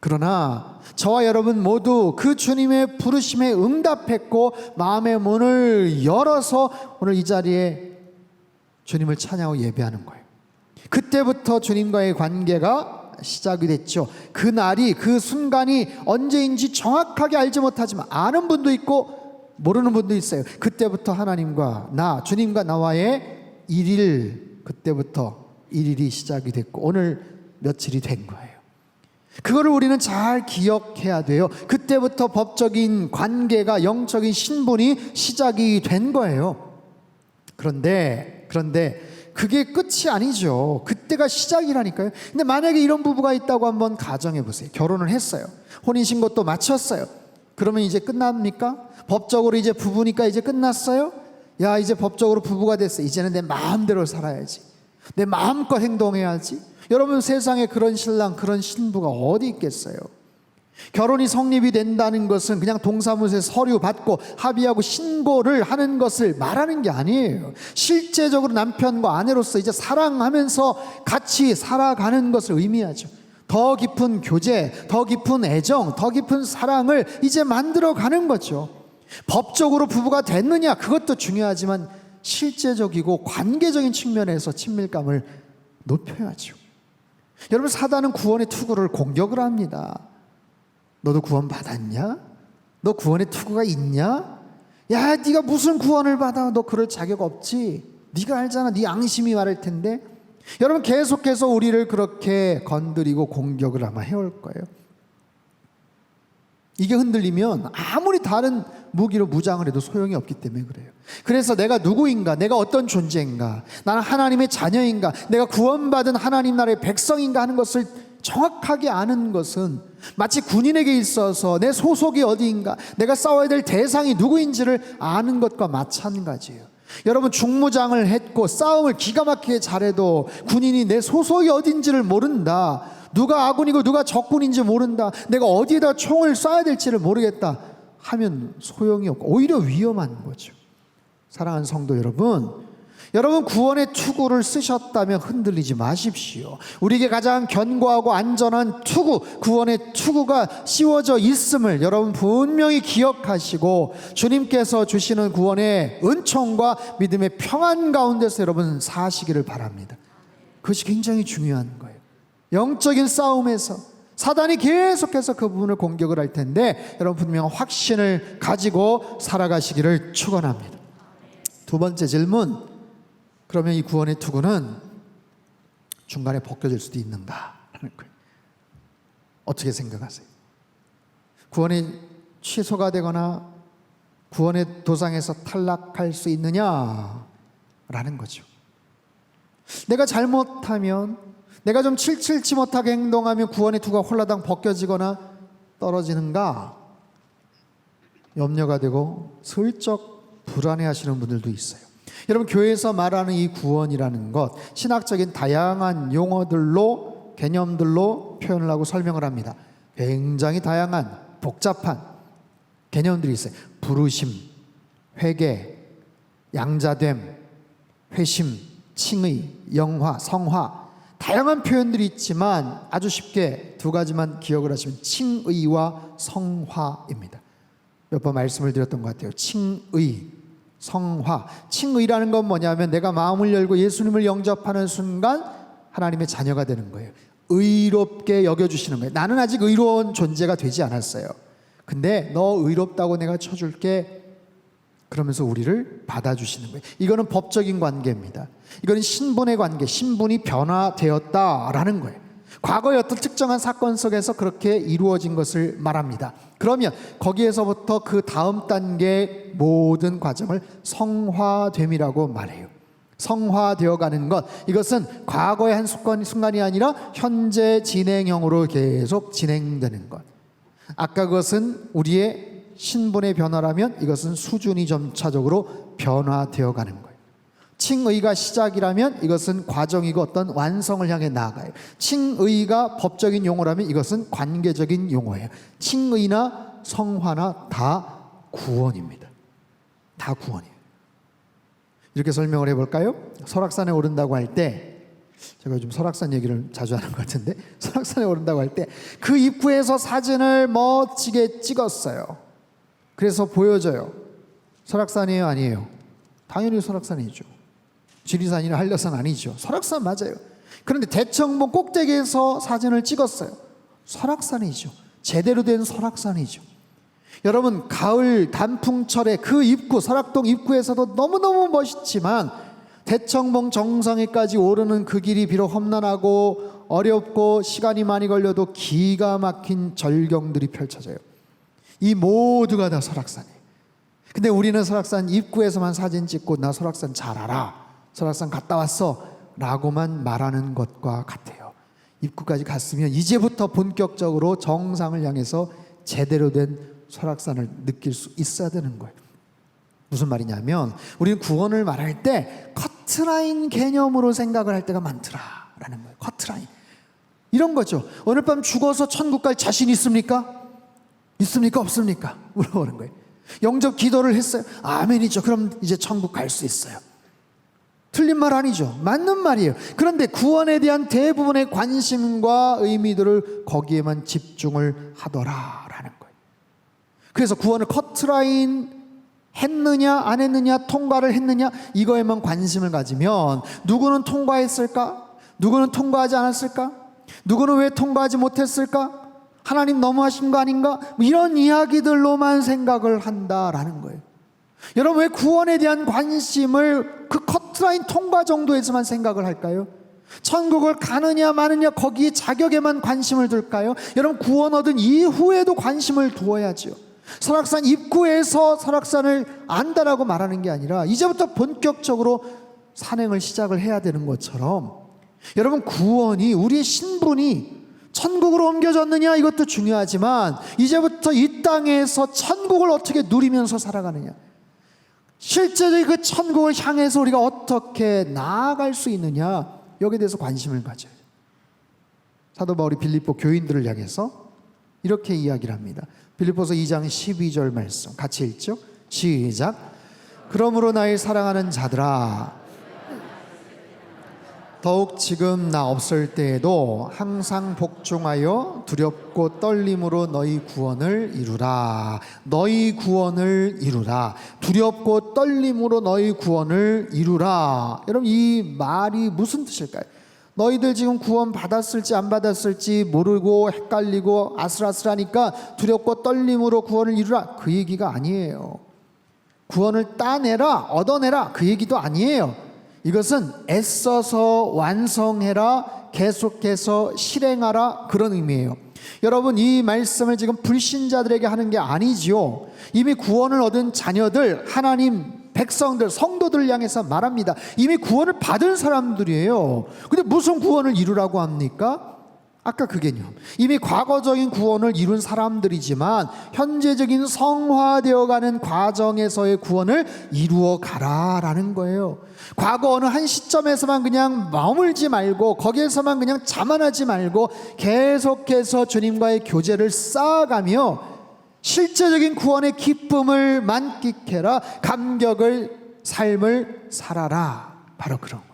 그러나 저와 여러분 모두 그 주님의 부르심에 응답했고 마음의 문을 열어서 오늘 이 자리에 주님을 찬양하고 예배하는 거예요. 그때부터 주님과의 관계가 시작이 됐죠. 그 날이, 그 순간이 언제인지 정확하게 알지 못하지만 아는 분도 있고 모르는 분도 있어요. 그때부터 하나님과 나, 주님과 나와의 일일, 그때부터 일일이 시작이 됐고 오늘 며칠이 된 거예요. 그거를 우리는 잘 기억해야 돼요. 그때부터 법적인 관계가, 영적인 신분이 시작이 된 거예요. 그런데 그게 끝이 아니죠. 그때가 시작이라니까요. 근데 만약에 이런 부부가 있다고 한번 가정해 보세요. 결혼을 했어요. 혼인신고도 마쳤어요. 그러면 이제 끝납니까? 법적으로 이제 부부니까 이제 끝났어요? 야, 이제 법적으로 부부가 됐어. 이제는 내 마음대로 살아야지. 내 마음껏 행동해야지. 여러분, 세상에 그런 신랑, 그런 신부가 어디 있겠어요? 결혼이 성립이 된다는 것은 그냥 동사무소에 서류 받고 합의하고 신고를 하는 것을 말하는 게 아니에요. 실제적으로 남편과 아내로서 이제 사랑하면서 같이 살아가는 것을 의미하죠. 더 깊은 교제, 더 깊은 애정, 더 깊은 사랑을 이제 만들어가는 거죠. 법적으로 부부가 됐느냐, 그것도 중요하지만 실제적이고 관계적인 측면에서 친밀감을 높여야죠. 여러분, 사단은 구원의 투구를 공격을 합니다. 너도 구원 받았냐? 너 구원의 투구가 있냐? 야, 네가 무슨 구원을 받아? 너 그럴 자격 없지. 네가 알잖아. 네 양심이 말할 텐데. 여러분, 계속해서 우리를 그렇게 건드리고 공격을 아마 해올 거예요. 이게 흔들리면 아무리 다른 무기로 무장을 해도 소용이 없기 때문에 그래요. 그래서 내가 누구인가, 내가 어떤 존재인가, 나는 하나님의 자녀인가, 내가 구원받은 하나님 나라의 백성인가 하는 것을 정확하게 아는 것은 마치 군인에게 있어서 내 소속이 어디인가, 내가 싸워야 될 대상이 누구인지를 아는 것과 마찬가지예요. 여러분, 중무장을 했고 싸움을 기가 막히게 잘해도 군인이 내 소속이 어딘지를 모른다, 누가 아군이고 누가 적군인지 모른다, 내가 어디에다 총을 쏴야 될지를 모르겠다 하면 소용이 없고 오히려 위험한 거죠. 사랑하는 성도 여러분, 여러분 구원의 투구를 쓰셨다면 흔들리지 마십시오. 우리에게 가장 견고하고 안전한 투구, 구원의 투구가 씌워져 있음을 여러분 분명히 기억하시고 주님께서 주시는 구원의 은총과 믿음의 평안 가운데서 여러분 사시기를 바랍니다. 그것이 굉장히 중요한 거예요. 영적인 싸움에서 사단이 계속해서 그 부분을 공격을 할 텐데 여러분 분명한 확신을 가지고 살아가시기를 축원합니다. 두 번째 질문, 그러면 이 구원의 투구는 중간에 벗겨질 수도 있는가 하는 거예요. 어떻게 생각하세요? 구원이 취소가 되거나 구원의 도상에서 탈락할 수 있느냐라는 거죠. 내가 잘못하면, 내가 좀 칠칠치 못하게 행동하면 구원의 투구가 홀라당 벗겨지거나 떨어지는가 염려가 되고 슬쩍 불안해하시는 분들도 있어요. 여러분, 교회에서 말하는 이 구원이라는 것, 신학적인 다양한 용어들로, 개념들로 표현을 하고 설명을 합니다. 굉장히 다양한 복잡한 개념들이 있어요. 부르심, 회개, 양자됨, 회심, 칭의, 영화, 성화, 다양한 표현들이 있지만 아주 쉽게 두 가지만 기억을 하시면 칭의와 성화입니다. 몇 번 말씀을 드렸던 것 같아요. 칭의, 성화. 칭의라는 건 뭐냐면 내가 마음을 열고 예수님을 영접하는 순간 하나님의 자녀가 되는 거예요. 의롭게 여겨주시는 거예요. 나는 아직 의로운 존재가 되지 않았어요. 근데 너 의롭다고 내가 쳐줄게, 그러면서 우리를 받아주시는 거예요. 이거는 법적인 관계입니다. 이거는 신분의 관계, 신분이 변화되었다라는 거예요. 과거의 어떤 특정한 사건 속에서 그렇게 이루어진 것을 말합니다. 그러면 거기에서부터 그 다음 단계의 모든 과정을 성화됨이라고 말해요. 성화되어 가는 것, 이것은 과거의 한 순간이 아니라 현재 진행형으로 계속 진행되는 것. 아까 그것은 우리의 신분의 변화라면 이것은 수준이 점차적으로 변화되어 가는 거예요. 칭의가 시작이라면 이것은 과정이고 어떤 완성을 향해 나아가요. 칭의가 법적인 용어라면 이것은 관계적인 용어예요. 칭의나 성화나 다 구원입니다. 다 구원이에요. 이렇게 설명을 해볼까요? 설악산에 오른다고 할 때, 제가 요즘 설악산 얘기를 자주 하는 것 같은데, 설악산에 오른다고 할 때 그 입구에서 사진을 멋지게 찍었어요. 그래서 보여줘요. 설악산이에요, 아니에요? 당연히 설악산이죠. 지리산이나 한려산 아니죠. 설악산 맞아요. 그런데 대청봉 꼭대기에서 사진을 찍었어요. 설악산이죠. 제대로 된 설악산이죠. 여러분, 가을 단풍철에 그 입구, 설악동 입구에서도 너무너무 멋있지만 대청봉 정상에까지 오르는 그 길이 비록 험난하고 어렵고 시간이 많이 걸려도 기가 막힌 절경들이 펼쳐져요. 이 모두가 다 설악산이에요. 근데 우리는 설악산 입구에서만 사진 찍고 나 설악산 잘 알아, 설악산 갔다 왔어 라고만 말하는 것과 같아요. 입구까지 갔으면 이제부터 본격적으로 정상을 향해서 제대로 된 설악산을 느낄 수 있어야 되는 거예요. 무슨 말이냐면 우리는 구원을 말할 때 커트라인 개념으로 생각을 할 때가 많더라라는 거예요. 커트라인, 이런 거죠. 오늘 밤 죽어서 천국 갈 자신 있습니까? 있습니까? 없습니까? 물어보는 거예요. 영접 기도를 했어요. 아멘이죠. 그럼 이제 천국 갈 수 있어요. 틀린 말 아니죠. 맞는 말이에요. 그런데 구원에 대한 대부분의 관심과 의미들을 거기에만 집중을 하더라라는 거예요. 그래서 구원을 커트라인 했느냐 안 했느냐, 통과를 했느냐, 이거에만 관심을 가지면 누구는 통과했을까? 누구는 통과하지 않았을까? 누구는 왜 통과하지 못했을까? 하나님 너무하신 거 아닌가? 이런 이야기들로만 생각을 한다라는 거예요. 여러분, 왜 구원에 대한 관심을 그 커트라인 통과 정도에서만 생각을 할까요? 천국을 가느냐 마느냐 거기에 자격에만 관심을 둘까요? 여러분, 구원 얻은 이후에도 관심을 두어야죠. 설악산 입구에서 설악산을 안다라고 말하는 게 아니라 이제부터 본격적으로 산행을 시작을 해야 되는 것처럼, 여러분, 구원이, 우리의 신분이 천국으로 옮겨졌느냐 이것도 중요하지만 이제부터 이 땅에서 천국을 어떻게 누리면서 살아가느냐, 실제적인 그 천국을 향해서 우리가 어떻게 나아갈 수 있느냐, 여기에 대해서 관심을 가져요. 사도 바울이 빌립보 교인들을 향해서 이렇게 이야기를 합니다. 빌립보서 2장 12절 말씀 같이 읽죠. 시작. 그러므로 나의 사랑하는 자들아, 더욱 지금 나 없을 때에도 항상 복종하여 두렵고 떨림으로 너희 구원을 이루라. 너희 구원을 이루라. 두렵고 떨림으로 너희 구원을 이루라. 여러분, 이 말이 무슨 뜻일까요? 너희들 지금 구원 받았을지 안 받았을지 모르고 헷갈리고 아슬아슬하니까 두렵고 떨림으로 구원을 이루라, 그 얘기가 아니에요. 구원을 따내라, 얻어내라, 그 얘기도 아니에요. 이것은 애써서 완성해라, 계속해서 실행하라, 그런 의미예요. 여러분, 이 말씀을 지금 불신자들에게 하는 게 아니지요. 이미 구원을 얻은 자녀들, 하나님 백성들, 성도들을 향해서 말합니다. 이미 구원을 받은 사람들이에요. 근데 무슨 구원을 이루라고 합니까? 아까 그 개념, 이미 과거적인 구원을 이룬 사람들이지만 현재적인 성화되어가는 과정에서의 구원을 이루어 가라라는 거예요. 과거 어느 한 시점에서만 그냥 머물지 말고 거기에서만 그냥 자만하지 말고 계속해서 주님과의 교제를 쌓아가며 실제적인 구원의 기쁨을 만끽해라, 감격을, 삶을 살아라, 바로 그런 거예요.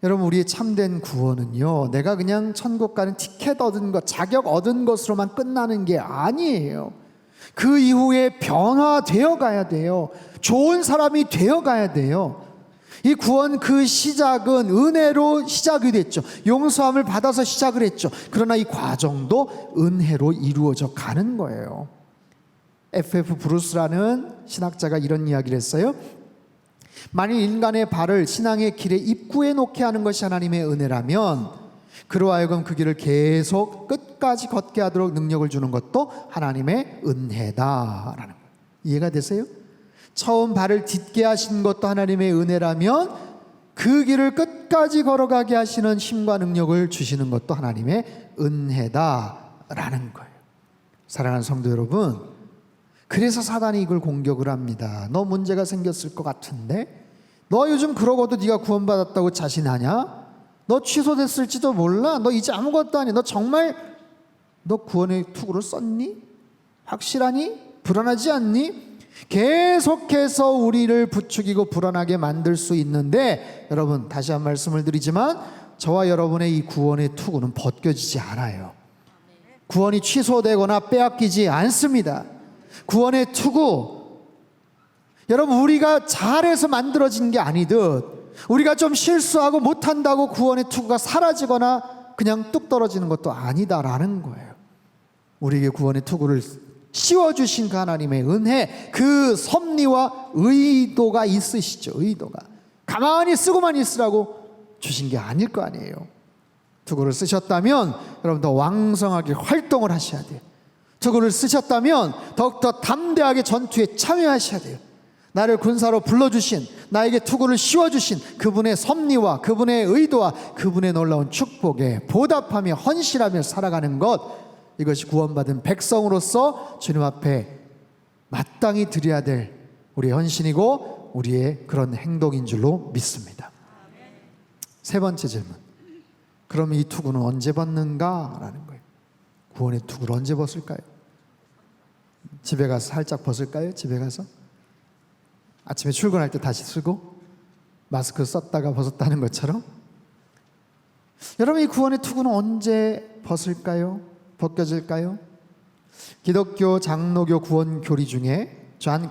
여러분, 우리의 참된 구원은요, 내가 그냥 천국 가는 티켓 얻은 것, 자격 얻은 것으로만 끝나는 게 아니에요. 그 이후에 변화되어 가야 돼요. 좋은 사람이 되어 가야 돼요. 이 구원 그 시작은 은혜로 시작이 됐죠. 용서함을 받아서 시작을 했죠. 그러나 이 과정도 은혜로 이루어져 가는 거예요. F.F. 브루스라는 신학자가 이런 이야기를 했어요. 만일 인간의 발을 신앙의 길에 입구에 놓게 하는 것이 하나님의 은혜라면 그로 하여금 그 길을 계속 끝까지 걷게 하도록 능력을 주는 것도 하나님의 은혜다라는 거예요. 이해가 되세요? 처음 발을 딛게 하신 것도 하나님의 은혜라면 그 길을 끝까지 걸어가게 하시는 힘과 능력을 주시는 것도 하나님의 은혜다라는 거예요. 사랑하는 성도 여러분, 그래서 사단이 이걸 공격을 합니다. 너 문제가 생겼을 것 같은데? 너 요즘 그러고도 네가 구원받았다고 자신하냐? 너 취소됐을지도 몰라? 너 이제 아무것도 아니야? 너 정말 너 구원의 투구를 썼니? 확실하니? 불안하지 않니? 계속해서 우리를 부추기고 불안하게 만들 수 있는데, 여러분 다시 한 말씀을 드리지만 저와 여러분의 이 구원의 투구는 벗겨지지 않아요. 구원이 취소되거나 빼앗기지 않습니다. 구원의 투구, 여러분 우리가 잘해서 만들어진 게 아니듯 우리가 좀 실수하고 못한다고 구원의 투구가 사라지거나 그냥 뚝 떨어지는 것도 아니다라는 거예요. 우리에게 구원의 투구를 씌워주신 그 하나님의 은혜, 그 섭리와 의도가 있으시죠. 의도가 가만히 쓰고만 있으라고 주신 게 아닐 거 아니에요. 투구를 쓰셨다면 여러분 더 왕성하게 활동을 하셔야 돼요. 투구를 쓰셨다면 더욱더 담대하게 전투에 참여하셔야 돼요. 나를 군사로 불러주신, 나에게 투구를 씌워주신 그분의 섭리와 그분의 의도와 그분의 놀라운 축복에 보답하며 헌신하며 살아가는 것, 이것이 구원받은 백성으로서 주님 앞에 마땅히 드려야 될 우리의 헌신이고 우리의 그런 행동인 줄로 믿습니다. 세 번째 질문, 그럼 이 투구는 언제 벗는가? 라는 거예요. 구원의 투구를 언제 벗을까요? 집에 가서 살짝 벗을까요? 집에 가서 아침에 출근할 때 다시 쓰고 마스크 썼다가 벗었다는 것처럼. 여러분, 이 구원의 투구는 언제 벗을까요? 벗겨질까요? 기독교 장로교 구원 교리 중에 존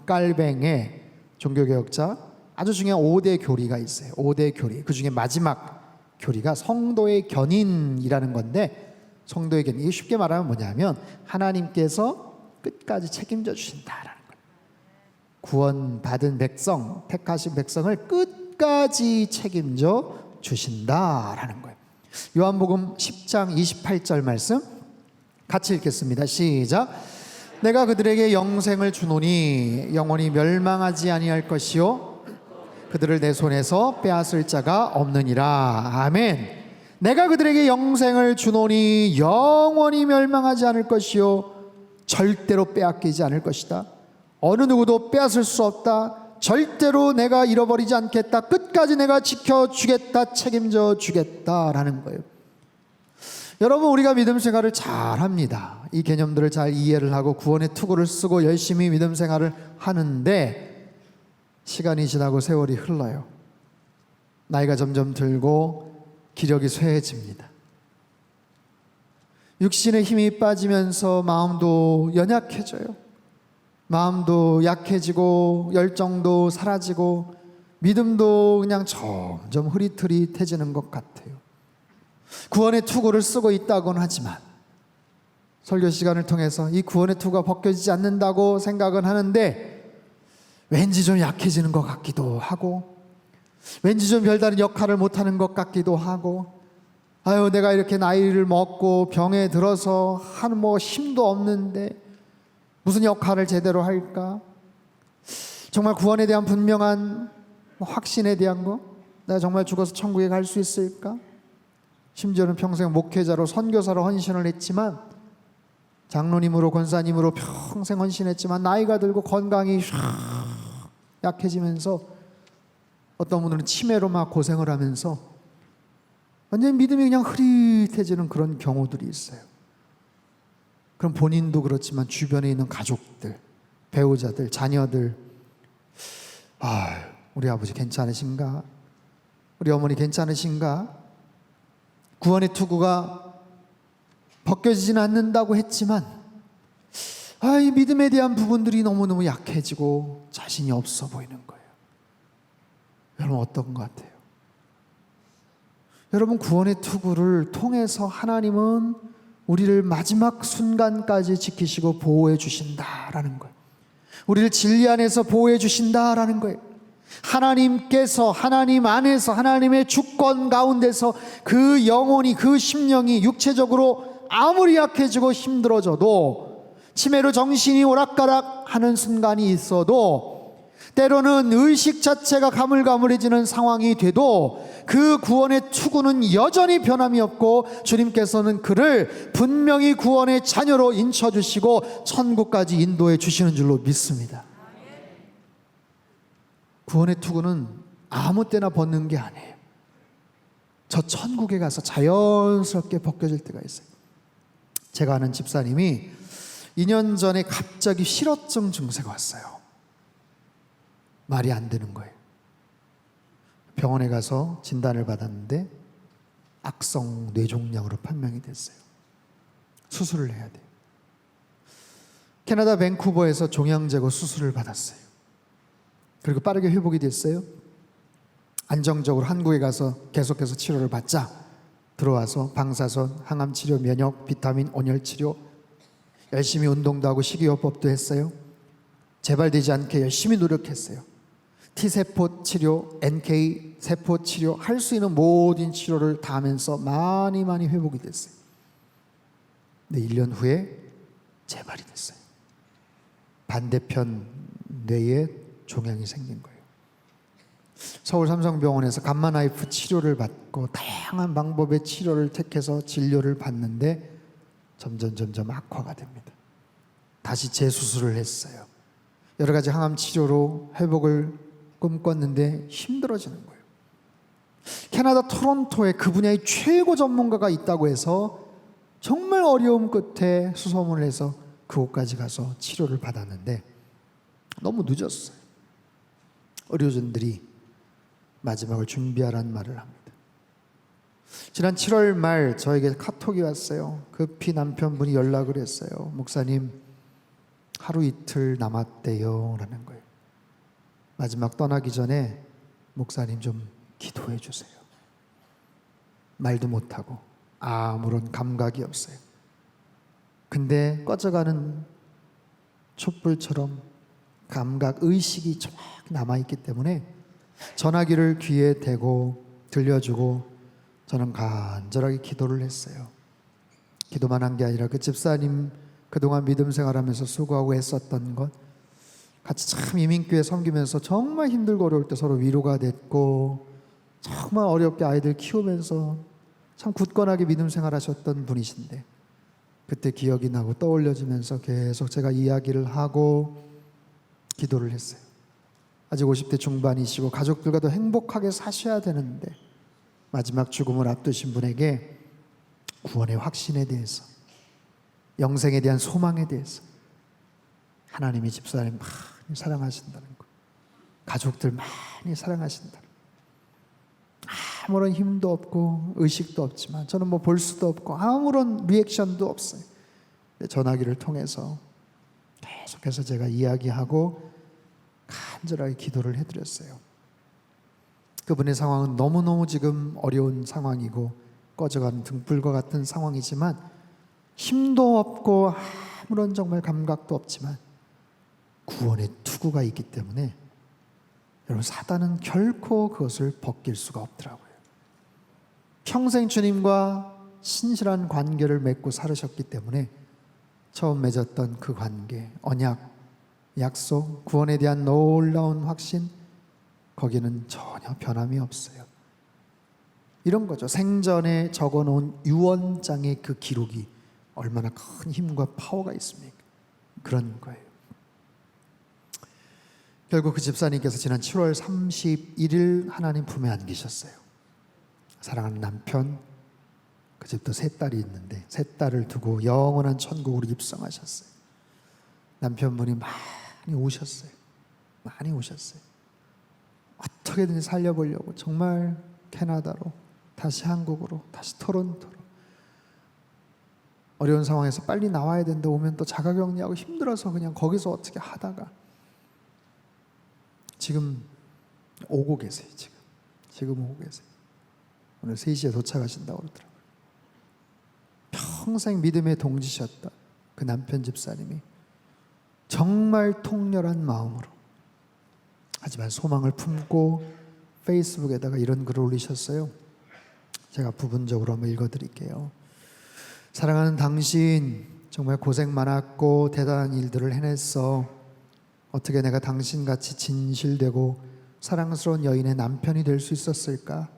깔뱅의 종교개혁자 아주 중요한 5대 교리가 있어요. 5대 교리, 그 중에 마지막 교리가 성도의 견인이라는 건데, 성도의 견인, 이게 쉽게 말하면 뭐냐면 하나님께서 끝까지 책임져 주신다라는 거예요. 구원받은 백성, 택하신 백성을 끝까지 책임져 주신다라는 거예요. 요한복음 10장 28절 말씀 같이 읽겠습니다. 시작. 내가 그들에게 영생을 주노니 영원히 멸망하지 아니할 것이요 그들을 내 손에서 빼앗을 자가 없느니라. 아멘. 내가 그들에게 영생을 주노니 영원히 멸망하지 않을 것이요 절대로 빼앗기지 않을 것이다. 어느 누구도 빼앗을 수 없다. 절대로 내가 잃어버리지 않겠다. 끝까지 내가 지켜주겠다. 책임져 주겠다라는 거예요. 여러분, 우리가 믿음 생활을 잘 합니다. 이 개념들을 잘 이해를 하고 구원의 투구를 쓰고 열심히 믿음 생활을 하는데 시간이 지나고 세월이 흘러요. 나이가 점점 들고 기력이 쇠해집니다. 육신의 힘이 빠지면서 마음도 연약해져요. 마음도 약해지고 열정도 사라지고 믿음도 그냥 점점 흐릿흐릿해지는 것 같아요. 구원의 투구를 쓰고 있다고는 하지만 설교 시간을 통해서 이 구원의 투구가 벗겨지지 않는다고 생각은 하는데 왠지 좀 약해지는 것 같기도 하고 왠지 좀 별다른 역할을 못하는 것 같기도 하고 아유 내가 이렇게 나이를 먹고 병에 들어서 한 뭐 힘도 없는데 무슨 역할을 제대로 할까? 정말 구원에 대한 분명한 확신에 대한 거 내가 정말 죽어서 천국에 갈 수 있을까? 심지어는 평생 목회자로 선교사로 헌신을 했지만 장로님으로 권사님으로 평생 헌신했지만 나이가 들고 건강이 약해지면서 어떤 분들은 치매로 막 고생을 하면서 완전히 믿음이 그냥 흐릿해지는 그런 경우들이 있어요. 그럼 본인도 그렇지만 주변에 있는 가족들, 배우자들, 자녀들 우리 아버지 괜찮으신가? 우리 어머니 괜찮으신가? 구원의 투구가 벗겨지지는 않는다고 했지만 이 믿음에 대한 부분들이 너무너무 약해지고 자신이 없어 보이는 거예요. 여러분 어떤 것 같아요? 여러분 구원의 투구를 통해서 하나님은 우리를 마지막 순간까지 지키시고 보호해 주신다라는 거예요. 우리를 진리 안에서 보호해 주신다라는 거예요. 하나님께서 하나님 안에서 하나님의 주권 가운데서 그 영혼이 그 심령이 육체적으로 아무리 약해지고 힘들어져도 치매로 정신이 오락가락하는 순간이 있어도 때로는 의식 자체가 가물가물해지는 상황이 돼도 그 구원의 투구는 여전히 변함이 없고 주님께서는 그를 분명히 구원의 자녀로 인쳐주시고 천국까지 인도해 주시는 줄로 믿습니다. 구원의 투구는 아무 때나 벗는 게 아니에요. 저 천국에 가서 자연스럽게 벗겨질 때가 있어요. 제가 아는 집사님이 2년 전에 갑자기 실어증 증세가 왔어요. 말이 안 되는 거예요. 병원에 가서 진단을 받았는데 악성 뇌종양으로 판명이 됐어요. 수술을 해야 돼요. 캐나다 밴쿠버에서 종양 제거 수술을 받았어요. 그리고 빠르게 회복이 됐어요. 안정적으로 한국에 가서 계속해서 치료를 받자 들어와서 방사선, 항암 치료, 면역, 비타민, 온열 치료 열심히 운동도 하고 식이요법도 했어요. 재발되지 않게 열심히 노력했어요. T세포 치료, NK 세포 치료 할 수 있는 모든 치료를 다 하면서 많이 회복이 됐어요. 근데 1년 후에 재발이 됐어요. 반대편 뇌에 종양이 생긴 거예요. 서울 삼성병원에서 감마나이프 치료를 받고 다양한 방법의 치료를 택해서 진료를 받는데 점점 악화가 됩니다. 다시 재수술을 했어요. 여러 가지 항암 치료로 회복을 꿈꿨는데 힘들어지는 거예요. 캐나다 토론토에 그 분야의 최고 전문가가 있다고 해서 정말 어려움 끝에 수소문을 해서 그곳까지 가서 치료를 받았는데 너무 늦었어요. 의료진들이 마지막을 준비하라는 말을 합니다. 지난 7월 말 저에게 카톡이 왔어요. 급히 남편분이 연락을 했어요. 목사님 하루 이틀 남았대요 라는 거예요. 마지막 떠나기 전에 목사님 좀 기도해 주세요. 말도 못하고 아무런 감각이 없어요. 근데 꺼져가는 촛불처럼 감각, 의식이 쫙 남아있기 때문에 전화기를 귀에 대고 들려주고 저는 간절하게 기도를 했어요. 기도만 한 게 아니라 그 집사님 그동안 믿음 생활하면서 수고하고 했었던 것 같이 참 이민교회 섬기면서 정말 힘들고 어려울 때 서로 위로가 됐고, 정말 어렵게 아이들 키우면서 참 굳건하게 믿음 생활하셨던 분이신데, 그때 기억이 나고 떠올려지면서 계속 제가 이야기를 하고 기도를 했어요. 아직 50대 중반이시고 가족들과 더 행복하게 사셔야 되는데 마지막 죽음을 앞두신 분에게 구원의 확신에 대해서, 영생에 대한 소망에 대해서 하나님이 집사님 많이 사랑하신다는 거, 가족들 많이 사랑하신다는 거, 아무런 힘도 없고 의식도 없지만 저는 뭐 볼 수도 없고 아무런 리액션도 없어요. 전화기를 통해서 계속해서 제가 이야기하고 간절하게 기도를 해드렸어요. 그분의 상황은 너무너무 지금 어려운 상황이고 꺼져가는 등불과 같은 상황이지만, 힘도 없고 아무런 정말 감각도 없지만 구원의 투구가 있기 때문에 여러분, 사단은 결코 그것을 벗길 수가 없더라고요. 평생 주님과 신실한 관계를 맺고 살으셨기 때문에 처음 맺었던 그 관계, 언약, 약속, 구원에 대한 놀라운 확신, 거기는 전혀 변함이 없어요. 이런 거죠. 생전에 적어놓은 유언장의 그 기록이 얼마나 큰 힘과 파워가 있습니까? 그런 거예요. 결국 그 집사님께서 지난 7월 31일 하나님 품에 안기셨어요. 사랑하는 남편, 그 집도 세 딸이 있는데 세 딸을 두고 영원한 천국으로 입성하셨어요. 남편분이 많이 우셨어요. 많이 우셨어요. 어떻게든 살려보려고 정말 캐나다로, 다시 한국으로, 다시 토론토로, 어려운 상황에서 빨리 나와야 되는데 오면 또 자가격리하고 힘들어서 그냥 거기서 어떻게 하다가 지금 오고 계세요. 지금 오고 계세요. 오늘 3시에 도착하신다고 그러더라고요. 평생 믿음에 동지셨던 그 남편 집사님이 정말 통렬한 마음으로, 하지만 소망을 품고 페이스북에다가 이런 글을 올리셨어요. 제가 부분적으로 한번 읽어드릴게요. 사랑하는 당신, 정말 고생 많았고 대단한 일들을 해냈어. 어떻게 내가 당신같이 진실되고 사랑스러운 여인의 남편이 될 수 있었을까?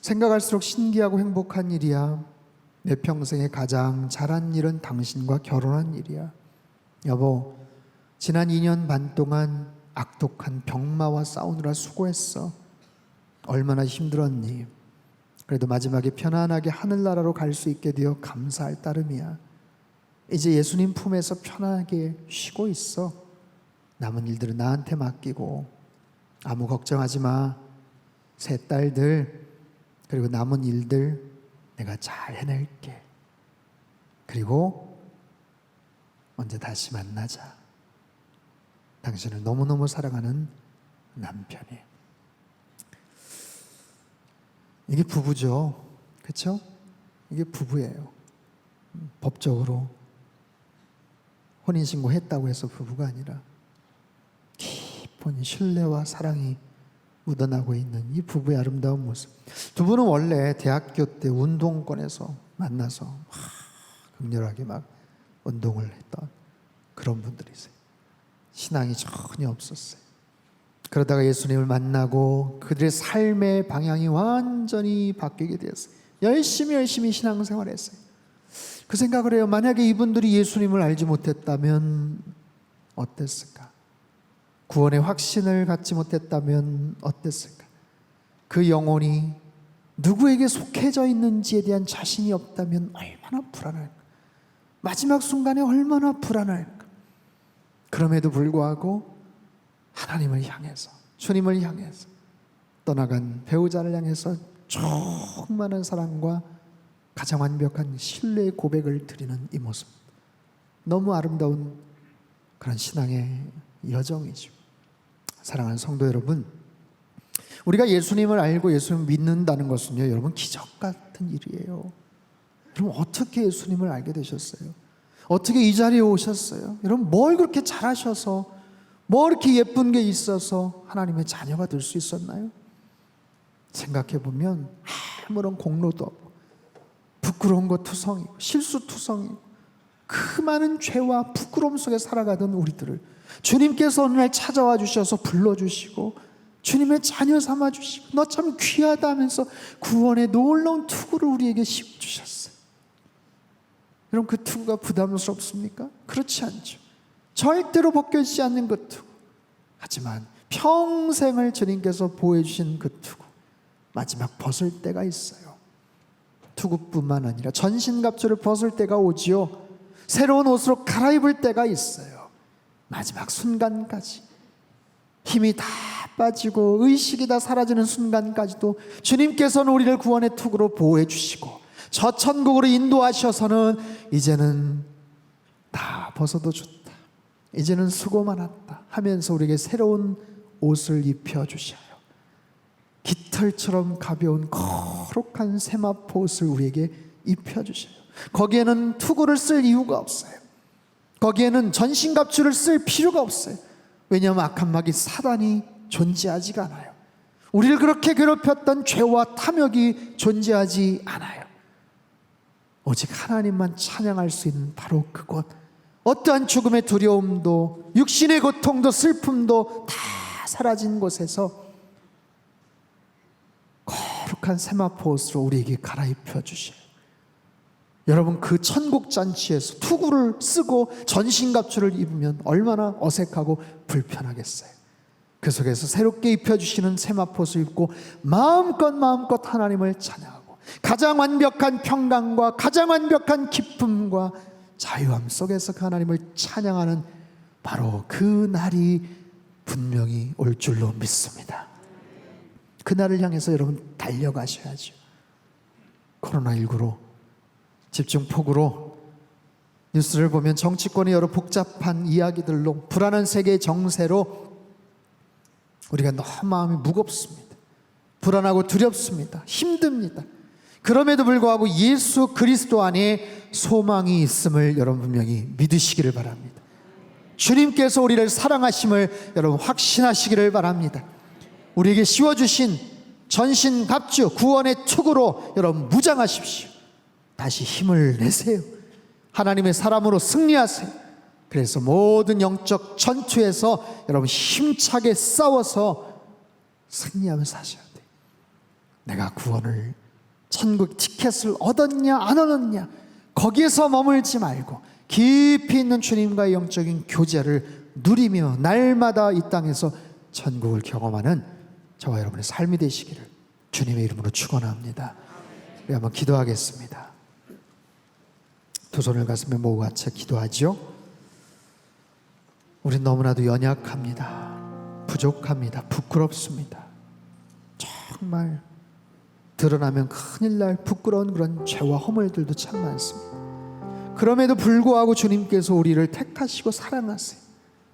생각할수록 신기하고 행복한 일이야. 내 평생에 가장 잘한 일은 당신과 결혼한 일이야. 여보, 지난 2년 반 동안 악독한 병마와 싸우느라 수고했어. 얼마나 힘들었니? 그래도 마지막에 편안하게 하늘나라로 갈 수 있게 되어 감사할 따름이야. 이제 예수님 품에서 편하게 쉬고 있어. 남은 일들은 나한테 맡기고 아무 걱정하지 마. 세 딸들, 그리고 남은 일들 내가 잘 해낼게. 그리고 언제 다시 만나자. 당신을 너무너무 사랑하는 남편이. 이게 부부죠. 그렇죠? 이게 부부예요. 법적으로 혼인신고 했다고 해서 부부가 아니라 깊은 신뢰와 사랑이 묻어나고 있는 이 부부의 아름다운 모습. 두 분은 원래 대학교 때 운동권에서 만나서 격렬하게 막 운동을 했던 그런 분들이세요. 신앙이 전혀 없었어요. 그러다가 예수님을 만나고 그들의 삶의 방향이 완전히 바뀌게 되었어요. 열심히 신앙생활을 했어요. 그 생각을 해요. 만약에 이분들이 예수님을 알지 못했다면 어땠을까? 구원의 확신을 갖지 못했다면 어땠을까? 그 영혼이 누구에게 속해져 있는지에 대한 자신이 없다면 얼마나 불안할까? 마지막 순간에 얼마나 불안할까? 그럼에도 불구하고 하나님을 향해서, 주님을 향해서, 떠나간 배우자를 향해서 충만한 사랑과 가장 완벽한 신뢰의 고백을 드리는 이 모습, 너무 아름다운 그런 신앙의 여정이죠. 사랑하는 성도 여러분, 우리가 예수님을 알고 예수님을 믿는다는 것은요, 여러분 기적 같은 일이에요. 여러분 어떻게 예수님을 알게 되셨어요? 어떻게 이 자리에 오셨어요? 여러분 뭘 그렇게 잘하셔서, 뭐 이렇게 예쁜 게 있어서 하나님의 자녀가 될 수 있었나요? 생각해 보면 아무런 공로도 없고 부끄러운 거 투성이고 실수 투성이고 그 많은 죄와 부끄러움 속에 살아가던 우리들을 주님께서 어느 날 찾아와 주셔서 불러주시고 주님의 자녀 삼아주시고 너 참 귀하다 하면서 구원의 놀라운 투구를 우리에게 씌워주셨어요. 여러분, 그 투구가 부담스럽습니까? 그렇지 않죠. 절대로 벗겨지지 않는 그 투구. 하지만 평생을 주님께서 보호해 주신 그 투구, 마지막 벗을 때가 있어요. 투구뿐만 아니라 전신갑주를 벗을 때가 오지요. 새로운 옷으로 갈아입을 때가 있어요. 마지막 순간까지 힘이 다 빠지고 의식이 다 사라지는 순간까지도 주님께서는 우리를 구원의 투구로 보호해 주시고 저 천국으로 인도하셔서는 이제는 다 벗어도 좋다, 이제는 수고 많았다 하면서 우리에게 새로운 옷을 입혀주셔요. 깃털처럼 가벼운 거룩한 세마포 옷을 우리에게 입혀주셔요. 거기에는 투구를 쓸 이유가 없어요. 거기에는 전신갑주를 쓸 필요가 없어요. 왜냐하면 악한 마귀 사단이 존재하지가 않아요. 우리를 그렇게 괴롭혔던 죄와 탐욕이 존재하지 않아요. 오직 하나님만 찬양할 수 있는 바로 그곳, 어떠한 죽음의 두려움도 육신의 고통도 슬픔도 다 사라진 곳에서 거룩한 세마포 옷으로 우리에게 갈아입혀 주셔요. 여러분, 그 천국 잔치에서 투구를 쓰고 전신갑주를 입으면 얼마나 어색하고 불편하겠어요. 그 속에서 새롭게 입혀주시는 세마포 옷을 입고 마음껏 하나님을 찬양하고 가장 완벽한 평강과 가장 완벽한 기쁨과 자유함 속에서 그 하나님을 찬양하는 바로 그 날이 분명히 올 줄로 믿습니다. 그 날을 향해서 여러분 달려가셔야죠. 코로나19로 집중폭우로 뉴스를 보면 정치권의 여러 복잡한 이야기들로 불안한 세계의 정세로 우리가 너무 마음이 무겁습니다. 불안하고 두렵습니다. 힘듭니다. 그럼에도 불구하고 예수 그리스도 안에 소망이 있음을 여러분 분명히 믿으시기를 바랍니다. 주님께서 우리를 사랑하심을 여러분 확신하시기를 바랍니다. 우리에게 씌워주신 전신갑주 구원의 투구로 여러분 무장하십시오. 다시 힘을 내세요. 하나님의 사람으로 승리하세요. 그래서 모든 영적 전투에서 여러분 힘차게 싸워서 승리하며 사셔야 돼요. 내가 구원을 천국 티켓을 얻었냐 안 얻었냐 거기에서 머물지 말고 깊이 있는 주님과의 영적인 교제를 누리며 날마다 이 땅에서 천국을 경험하는 저와 여러분의 삶이 되시기를 주님의 이름으로 축원합니다. 우리 한번 기도하겠습니다. 두 손을 가슴에 모으고 같이 기도하죠. 우린 너무나도 연약합니다. 부족합니다. 부끄럽습니다. 정말 드러나면 큰일 날 부끄러운 그런 죄와 허물들도 참 많습니다. 그럼에도 불구하고 주님께서 우리를 택하시고 사랑하세요.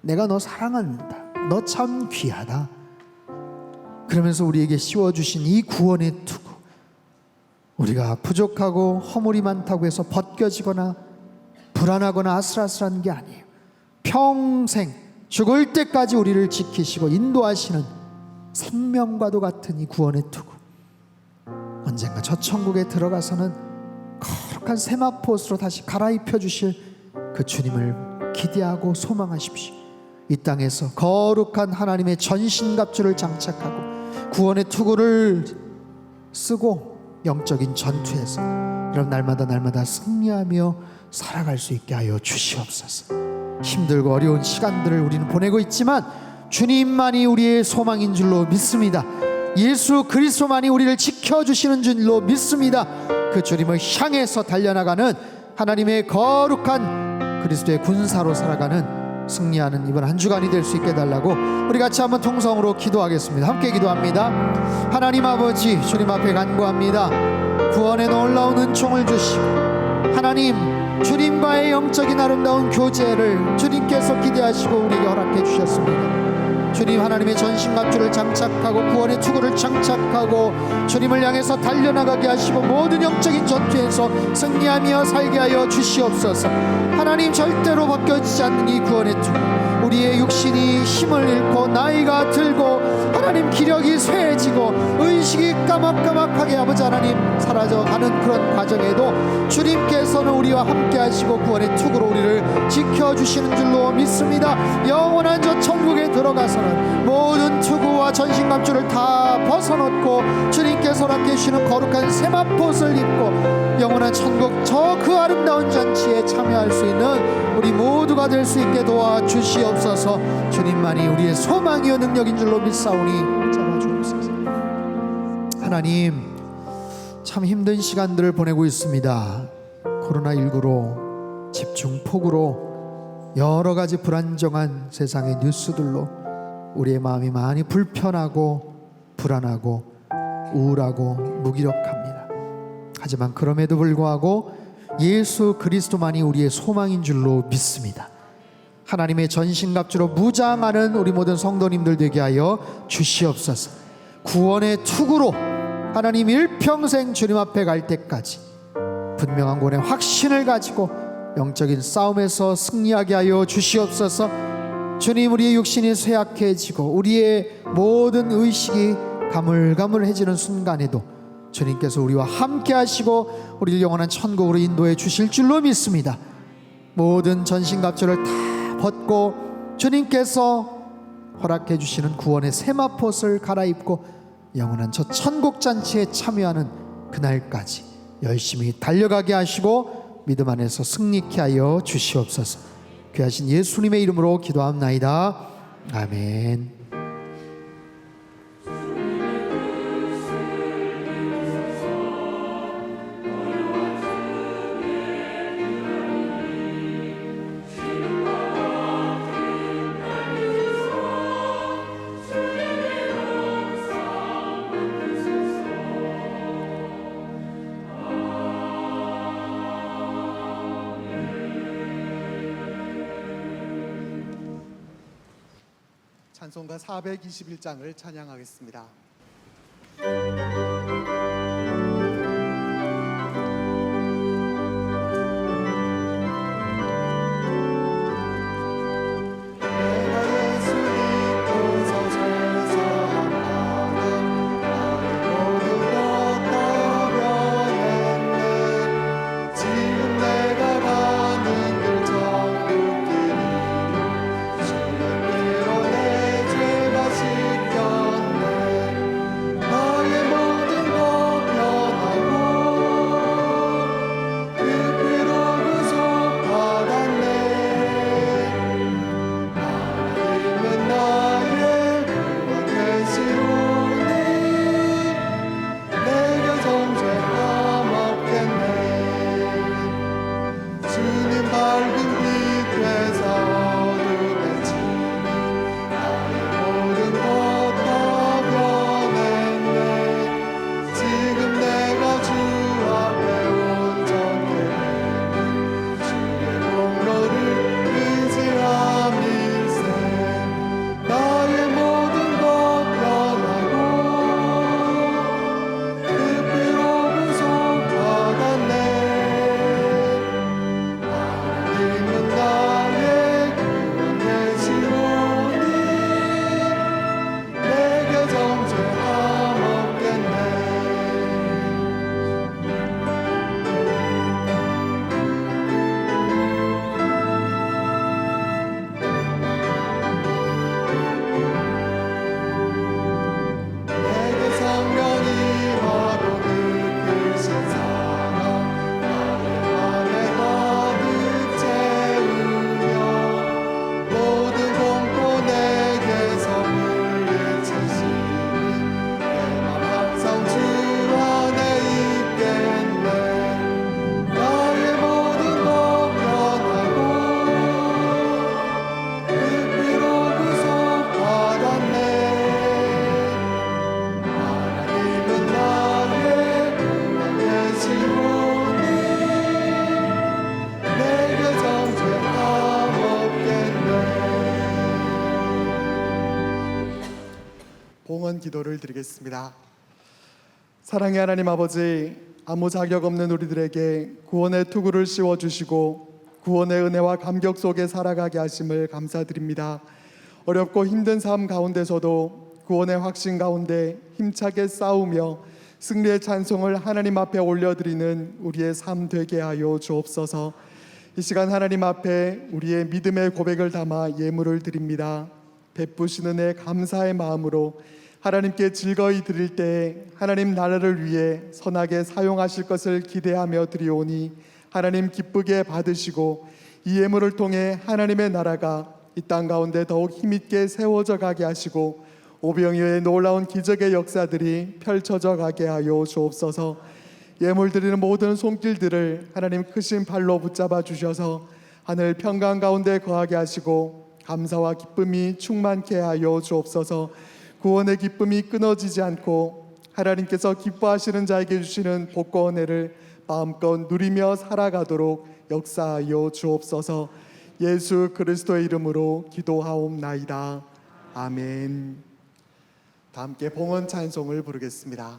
내가 너 사랑한다. 너 참 귀하다. 그러면서 우리에게 씌워주신 이 구원의 투구, 우리가 부족하고 허물이 많다고 해서 벗겨지거나 불안하거나 아슬아슬한 게 아니에요. 평생 죽을 때까지 우리를 지키시고 인도하시는 생명과도 같은 이 구원의 투구, 언젠가 저 천국에 들어가서는 거룩한 세마포 옷으로 다시 갈아입혀 주실 그 주님을 기대하고 소망하십시오. 이 땅에서 거룩한 하나님의 전신갑주를 장착하고 구원의 투구를 쓰고 영적인 전투에서 이런 날마다 승리하며 살아갈 수 있게 하여 주시옵소서. 힘들고 어려운 시간들을 우리는 보내고 있지만 주님만이 우리의 소망인 줄로 믿습니다. 예수 그리스도만이 우리를 지켜주시는 줄로 믿습니다. 그 주님을 향해서 달려나가는 하나님의 거룩한 그리스도의 군사로 살아가는 승리하는 이번 한 주간이 될 수 있게 해달라고 우리 같이 한번 통성으로 기도하겠습니다. 함께 기도합니다. 하나님 아버지, 주님 앞에 간구합니다. 구원의 놀라운 은총을 주시고 하나님 주님과의 영적인 아름다운 교제를 주님께서 기대하시고 우리에게 허락해 주셨습니다. 주님, 하나님의 전신갑주를 장착하고 구원의 투구를 장착하고 주님을 향해서 달려나가게 하시고 모든 영적인 전투에서 승리하며 살게 하여 주시옵소서. 하나님, 절대로 벗겨지지 않는 이 구원의 투구, 우리의 육신이 힘을 잃고 나이가 들고 하나님 기력이 쇠해지고 의식이 까맣까맣하게 아버지 하나님 사라져가는 그런 과정에도 주님께서는 우리와 함께 하시고 구원의 투구로 우리를 지켜주시는 줄로 믿습니다. 영원한 저 천국에 들어가서는 모든 투구와 전신갑주를 다 벗어놓고 주님께서 함께 해주시는 거룩한 세마포를 입고 영원한 천국 저 그 아름다운 잔치에 참여할 수 있는 우리 모두가 될 수 있게 도와주시옵소서. 주님만이 우리의 소망이요 능력인 줄로 믿사오니 잡아주옵소서. 하나님, 참 힘든 시간들을 보내고 있습니다. 코로나19로 집중폭우로 여러 가지 불안정한 세상의 뉴스들로 우리의 마음이 많이 불편하고 불안하고 우울하고 무기력합니다. 하지만 그럼에도 불구하고 예수 그리스도만이 우리의 소망인 줄로 믿습니다. 하나님의 전신갑주로 무장하는 우리 모든 성도님들 되게 하여 주시옵소서. 구원의 투구로 하나님 일평생 주님 앞에 갈 때까지 분명한 구원의 확신을 가지고 영적인 싸움에서 승리하게 하여 주시옵소서. 주님, 우리의 육신이 쇠약해지고 우리의 모든 의식이 가물가물해지는 순간에도 주님께서 우리와 함께 하시고 우리를 영원한 천국으로 인도해 주실 줄로 믿습니다. 모든 전신갑주를 다 벗고 주님께서 허락해 주시는 구원의 세마포를 갈아입고 영원한 저 천국 잔치에 참여하는 그날까지 열심히 달려가게 하시고 믿음 안에서 승리케 하여 주시옵소서. 귀하신 예수님의 이름으로 기도합나이다. 아멘. 찬송가 421장을 찬양하겠습니다. 봉헌 기도를 드리겠습니다. 사랑의 하나님 아버지, 아무 자격 없는 우리들에게 구원의 투구를 씌워주시고 구원의 은혜와 감격 속에 살아가게 하심을 감사드립니다. 어렵고 힘든 삶 가운데서도 구원의 확신 가운데 힘차게 싸우며 승리의 찬송을 하나님 앞에 올려드리는 우리의 삶 되게 하여 주옵소서. 이 시간 하나님 앞에 우리의 믿음의 고백을 담아 예물을 드립니다. 베푸시는 애 감사의 마음으로 하나님께 즐거이 드릴 때에 하나님 나라를 위해 선하게 사용하실 것을 기대하며 드리오니 하나님 기쁘게 받으시고 이 예물을 통해 하나님의 나라가 이 땅 가운데 더욱 힘있게 세워져 가게 하시고 오병이어의 놀라운 기적의 역사들이 펼쳐져 가게 하여 주옵소서. 예물 드리는 모든 손길들을 하나님 크신 발로 붙잡아 주셔서 하늘 평강 가운데 거하게 하시고 감사와 기쁨이 충만케 하여 주옵소서. 구원의 기쁨이 끊어지지 않고 하나님께서 기뻐하시는 자에게 주시는 복과 은혜를 마음껏 누리며 살아가도록 역사하여 주옵소서. 예수 그리스도의 이름으로 기도하옵나이다. 아멘. 다 함께 봉헌 찬송을 부르겠습니다.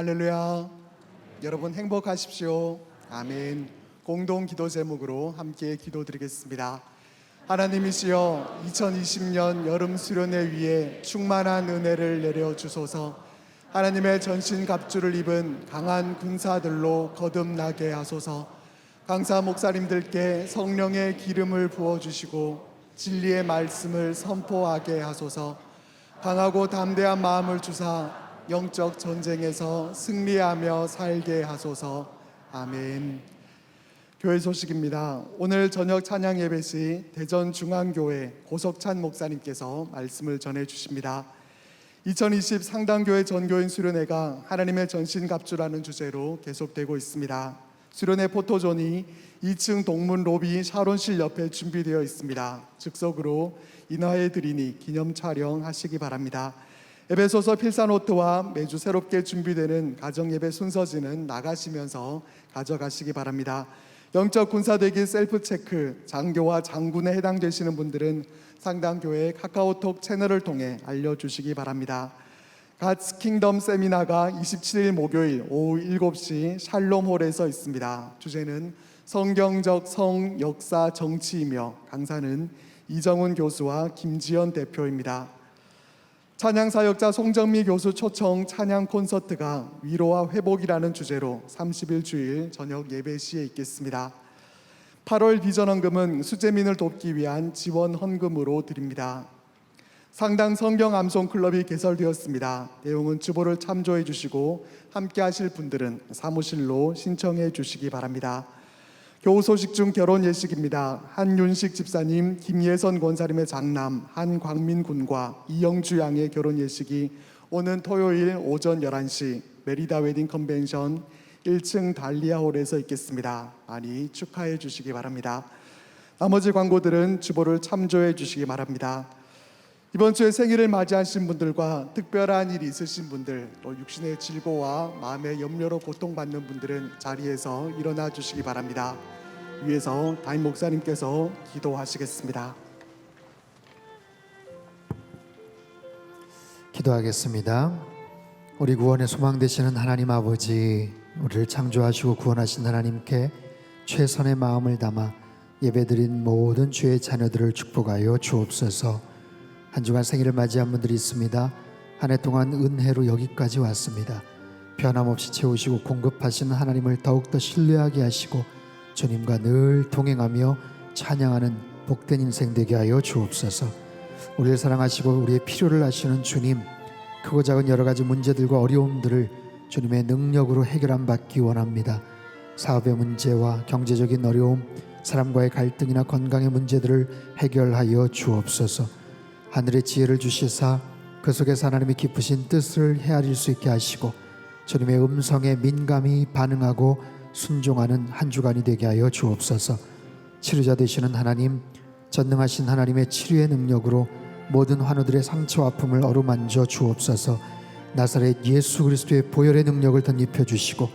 할렐루야. 여러분 행복하십시오. 아멘. 공동 기도 제목으로 함께 기도드리겠습니다. 하나님이시여, 2020년 여름 수련회 위에 충만한 은혜를 내려 주소서. 하나님의 전신갑주를 입은 강한 군사들로 거듭나게 하소서. 강사 목사님들께 성령의 기름을 부어주시고 진리의 말씀을 선포하게 하소서. 강하고 담대한 마음을 주사 영적 전쟁에서 승리하며 살게 하소서. 아멘. 교회 소식입니다. 오늘 저녁 찬양 예배 시 대전중앙교회 고석찬 목사님께서 말씀을 전해 주십니다. 2020 상당교회 전교인 수련회가 하나님의 전신갑주라는 주제로 계속되고 있습니다. 수련회 포토존이 2층 동문 로비 샤론실 옆에 준비되어 있습니다. 즉석으로 인화해 드리니 기념 촬영하시기 바랍니다. 에베소서 필사노트와 매주 새롭게 준비되는 가정예배 순서지는 나가시면서 가져가시기 바랍니다. 영적 군사되기 셀프체크, 장교와 장군에 해당되시는 분들은 상당교회 카카오톡 채널을 통해 알려주시기 바랍니다. 갓스 킹덤 세미나가 27일 목요일 오후 7시 샬롬홀에서 있습니다. 주제는 성경적 성, 역사, 정치이며 강사는 이정훈 교수와 김지연 대표입니다. 찬양사역자 송정미 교수 초청 찬양 콘서트가 위로와 회복이라는 주제로 30일 주일 저녁 예배 시에 있겠습니다. 8월 비전헌금은 수재민을 돕기 위한 지원 헌금으로 드립니다. 상당 성경 암송 클럽이 개설되었습니다. 내용은 주보를 참조해 주시고 함께 하실 분들은 사무실로 신청해 주시기 바랍니다. 교우 소식 중 결혼 예식입니다. 한윤식 집사님, 김예선 권사님의 장남 한광민 군과 이영주 양의 결혼 예식이 오는 토요일 오전 11시 메리다 웨딩 컨벤션 1층 달리아홀에서 있겠습니다. 많이 축하해 주시기 바랍니다. 나머지 광고들은 주보를 참조해 주시기 바랍니다. 이번 주에 생일을 맞이하신 분들과 특별한 일이 있으신 분들, 또 육신의 질고와 마음의 염려로 고통받는 분들은 자리에서 일어나 주시기 바랍니다. 위에서 담임 목사님께서 기도하시겠습니다. 기도하겠습니다. 우리 구원의 소망 되시는 하나님 아버지, 우리를 창조하시고 구원하신 하나님께 최선의 마음을 담아 예배드린 모든 주의 자녀들을 축복하여 주옵소서. 한 주간 생일을 맞이한 분들이 있습니다. 한 해 동안 은혜로 여기까지 왔습니다. 변함없이 채우시고 공급하시는 하나님을 더욱더 신뢰하게 하시고 주님과 늘 동행하며 찬양하는 복된 인생 되게 하여 주옵소서. 우리를 사랑하시고 우리의 필요를 아시는 주님, 크고 작은 여러 가지 문제들과 어려움들을 주님의 능력으로 해결함 받기 원합니다. 사업의 문제와 경제적인 어려움, 사람과의 갈등이나 건강의 문제들을 해결하여 주옵소서. 하늘의 지혜를 주시사 그 속에서 하나님의 깊으신 뜻을 헤아릴 수 있게 하시고 주님의 음성에 민감히 반응하고 순종하는 한 주간이 되게 하여 주옵소서. 치료자 되시는 하나님, 전능하신 하나님의 치료의 능력으로 모든 환우들의 상처와 아픔을 어루만져 주옵소서. 나사렛 예수 그리스도의 보혈의 능력을 덧입혀 주시고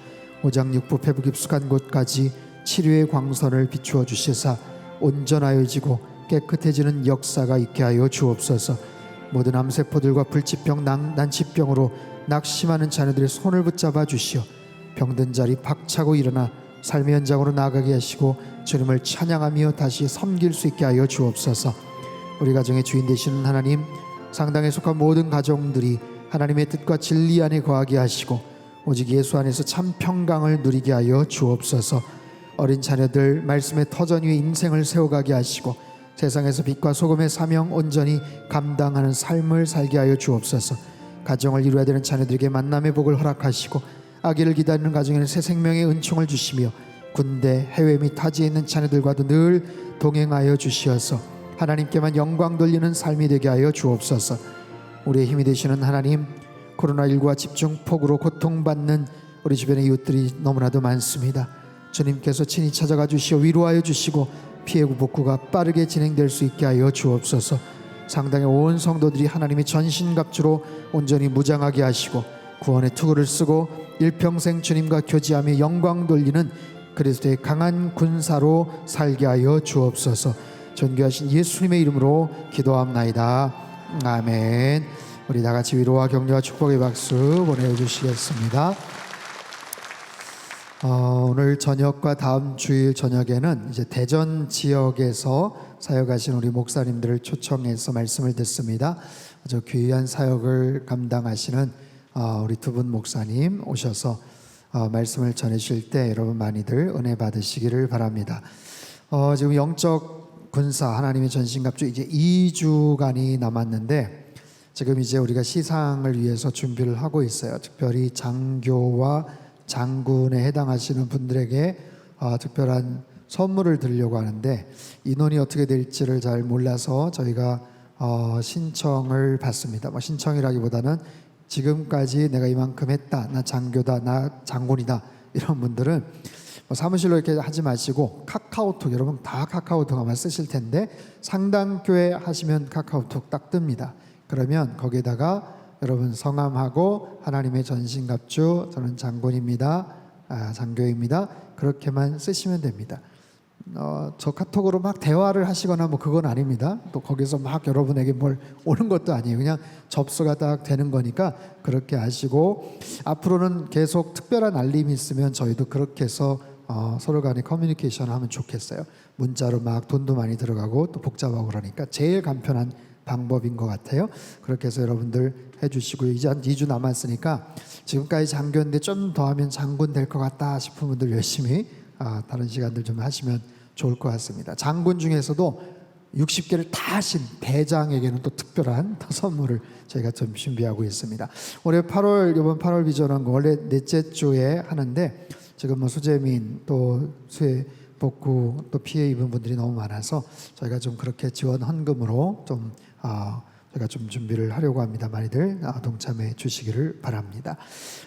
오장육부 폐부 깊숙한 곳까지 치료의 광선을 비추어 주시사 온전하여지고 깨끗해지는 역사가 있게 하여 주옵소서. 모든 암세포들과 불치병, 난치병으로 낙심하는 자녀들의 손을 붙잡아 주시어 병든 자리 박차고 일어나 삶의 현장으로 나아가게 하시고 주님을 찬양하며 다시 섬길 수 있게 하여 주옵소서. 우리 가정의 주인 되시는 하나님, 상당에 속한 모든 가정들이 하나님의 뜻과 진리 안에 거하게 하시고 오직 예수 안에서 참 평강을 누리게 하여 주옵소서. 어린 자녀들 말씀의 터전 위에 인생을 세워가게 하시고 세상에서 빛과 소금의 사명 온전히 감당하는 삶을 살게 하여 주옵소서. 가정을 이루어야 되는 자녀들에게 만남의 복을 허락하시고 아기를 기다리는 가정에는 새 생명의 은총을 주시며 군대, 해외 및 타지에 있는 자녀들과도 늘 동행하여 주시어서 하나님께만 영광 돌리는 삶이 되게 하여 주옵소서. 우리의 힘이 되시는 하나님, 코로나19와 집중폭우로 고통받는 우리 주변의 이웃들이 너무나도 많습니다. 주님께서 친히 찾아가 주시어 위로하여 주시고 피해 복구가 빠르게 진행될 수 있게 하여 주옵소서. 상당히 온 성도들이 하나님의 전신갑주로 온전히 무장하게 하시고 구원의 투구를 쓰고 일평생 주님과 교제하며 영광 돌리는 그리스도의 강한 군사로 살게 하여 주옵소서. 존귀하신 예수님의 이름으로 기도합나이다. 아멘. 우리 다 같이 위로와 격려와 축복의 박수 보내주시겠습니다. 오늘 저녁과 다음 주일 저녁에는 이제 대전 지역에서 사역하신 우리 목사님들을 초청해서 말씀을 듣습니다. 아주 귀한 사역을 감당하시는 우리 두 분 목사님 오셔서 말씀을 전해주실 때 여러분 많이들 은혜 받으시기를 바랍니다. 지금 영적 군사 하나님의 전신갑주 이제 2주간이 남았는데 지금 이제 우리가 시상을 위해서 준비를 하고 있어요. 특별히 장교와 장군에 해당하시는 분들에게 특별한 선물을 드리려고 하는데 인원이 어떻게 될지를 잘 몰라서 저희가 신청을 받습니다. 신청이라기보다는 지금까지 내가 이만큼 했다, 나 장교다, 나 장군이다 이런 분들은 사무실로 이렇게 하지 마시고 카카오톡, 여러분 다 카카오톡 아마 쓰실 텐데 상당교회 하시면 카카오톡 딱 뜹니다. 그러면 거기에다가 여러분 성함하고 하나님의 전신갑주, 저는 장군입니다, 장교입니다, 그렇게만 쓰시면 됩니다. 저 카톡으로 막 대화를 하시거나 뭐 그건 아닙니다. 또 거기서 막 여러분에게 뭘 오는 것도 아니에요. 그냥 접수가 딱 되는 거니까 그렇게 하시고 앞으로는 계속 특별한 알림이 있으면 저희도 그렇게 해서 서로 간에 커뮤니케이션을 하면 좋겠어요. 문자로 막 돈도 많이 들어가고 또 복잡하고 그러니까 제일 간편한 방법인 것 같아요. 그렇게 해서 여러분들 해주시고요. 이제 한 2주 남았으니까 지금까지 장교인데 좀 더 하면 장군 될 것 같다 싶은 분들 열심히 다른 시간들 좀 하시면 좋을 것 같습니다. 장군 중에서도 60개를 다 하신 대장에게는 또 특별한 선물을 저희가 좀 준비하고 있습니다. 올해 이번 8월 비전은 원래 넷째 주에 하는데 지금 뭐 수재민 또 수해 복구 또 피해 입은 분들이 너무 많아서 저희가 좀 그렇게 지원 헌금으로 좀 저희가 좀 준비를 하려고 합니다. 많이들 동참해 주시기를 바랍니다.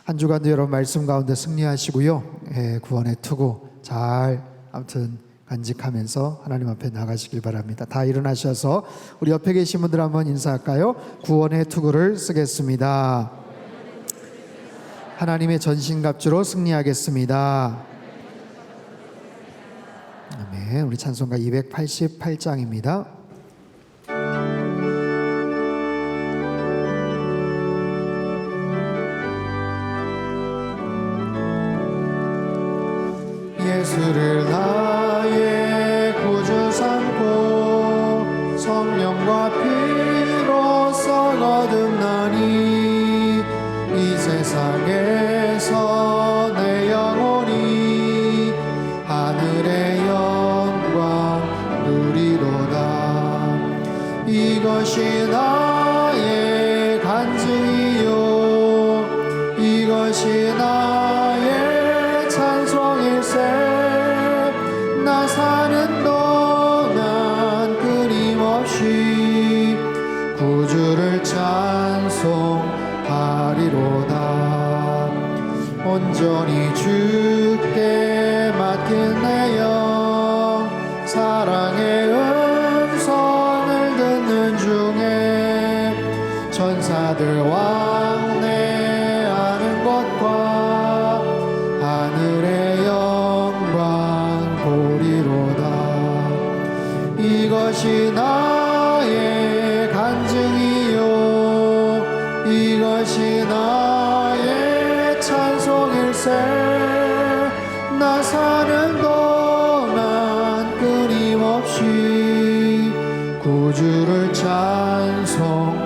한 주간도 여러분 말씀 가운데 승리하시고요. 구원의 투구 잘 아무튼 간직하면서 하나님 앞에 나가시길 바랍니다. 다 일어나셔서 우리 옆에 계신 분들 한번 인사할까요? 구원의 투구를 쓰겠습니다. 하나님의 전신갑주로 승리하겠습니다. 아멘. 우리 찬송가 288장입니다. 예수를 나의 구주 삼고 성령과 피로써 거듭나니 이 세상에서 내 영혼이 하늘의 영광 누리로다. 이것이 나의 간증이요 이것이 나의 찬송일세. 나 사는 동안 끊임없이 구주를 찬송하리로다. 온전히 주께 맡긴 내 영 사랑의 음성을 듣는 중에 천사들 왕래하는 것과 하늘의 영광 보리로다. 이것이 나의 간증이요 이것이 나의 찬송일세. 나 사는 동안 끊임없이 구주를 찬송하리로다.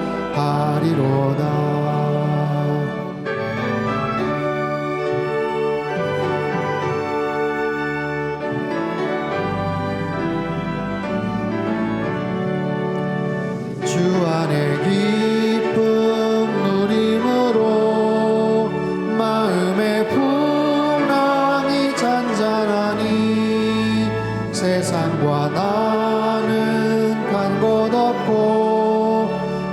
주 안에 기쁨 누림으로 마음의 풍랑이 잔잔하니 세상과 나는 간 곳 없고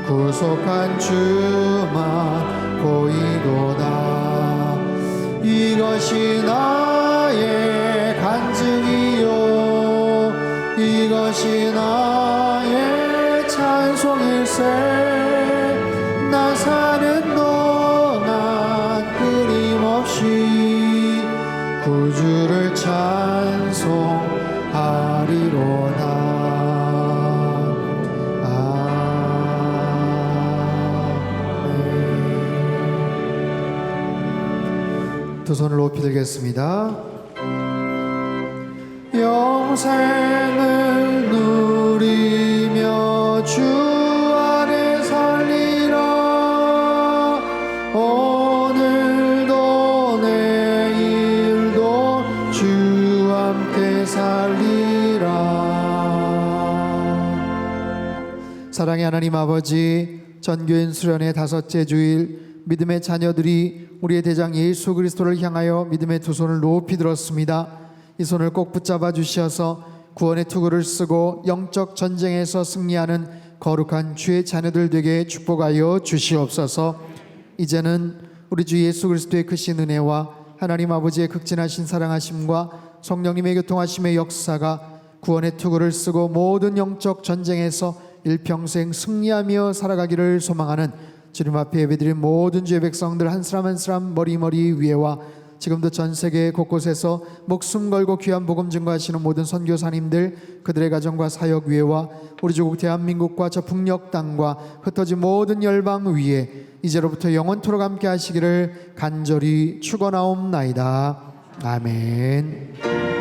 구속한 주만 보이도다. 이것이 나의 간증이요 이것이 나의 찬송일세. 나 사는 동안 끊임없이 구주를 찬송하리로다. 아멘. 두 손을 높이 들겠습니다. 영생을 누리며 주 안에 살리라. 오늘도 내일도 주 함께 살리라. 사랑의 하나님 아버지, 전교인 수련의 5째 주일 믿음의 자녀들이 우리의 대장 예수 그리스도를 향하여 믿음의 두 손을 높이 들었습니다. 이 손을 꼭 붙잡아 주시어서 구원의 투구를 쓰고 영적 전쟁에서 승리하는 거룩한 주의 자녀들 되게 축복하여 주시옵소서. 이제는 우리 주 예수 그리스도의 크신 은혜와 하나님 아버지의 극진하신 사랑하심과 성령님의 교통하심의 역사가 구원의 투구를 쓰고 모든 영적 전쟁에서 일평생 승리하며 살아가기를 소망하는 주님 앞에 예배드린 모든 주의 백성들 한 사람 한 사람 머리 위에와 지금도 전 세계 곳곳에서 목숨 걸고 귀한 복음 증거하시는 모든 선교사님들 그들의 가정과 사역 위에와 우리 조국 대한민국과 저 북녘 땅과 흩어진 모든 열방 위에 이제로부터 영원토록 함께 하시기를 간절히 축원하옵나이다. 아멘.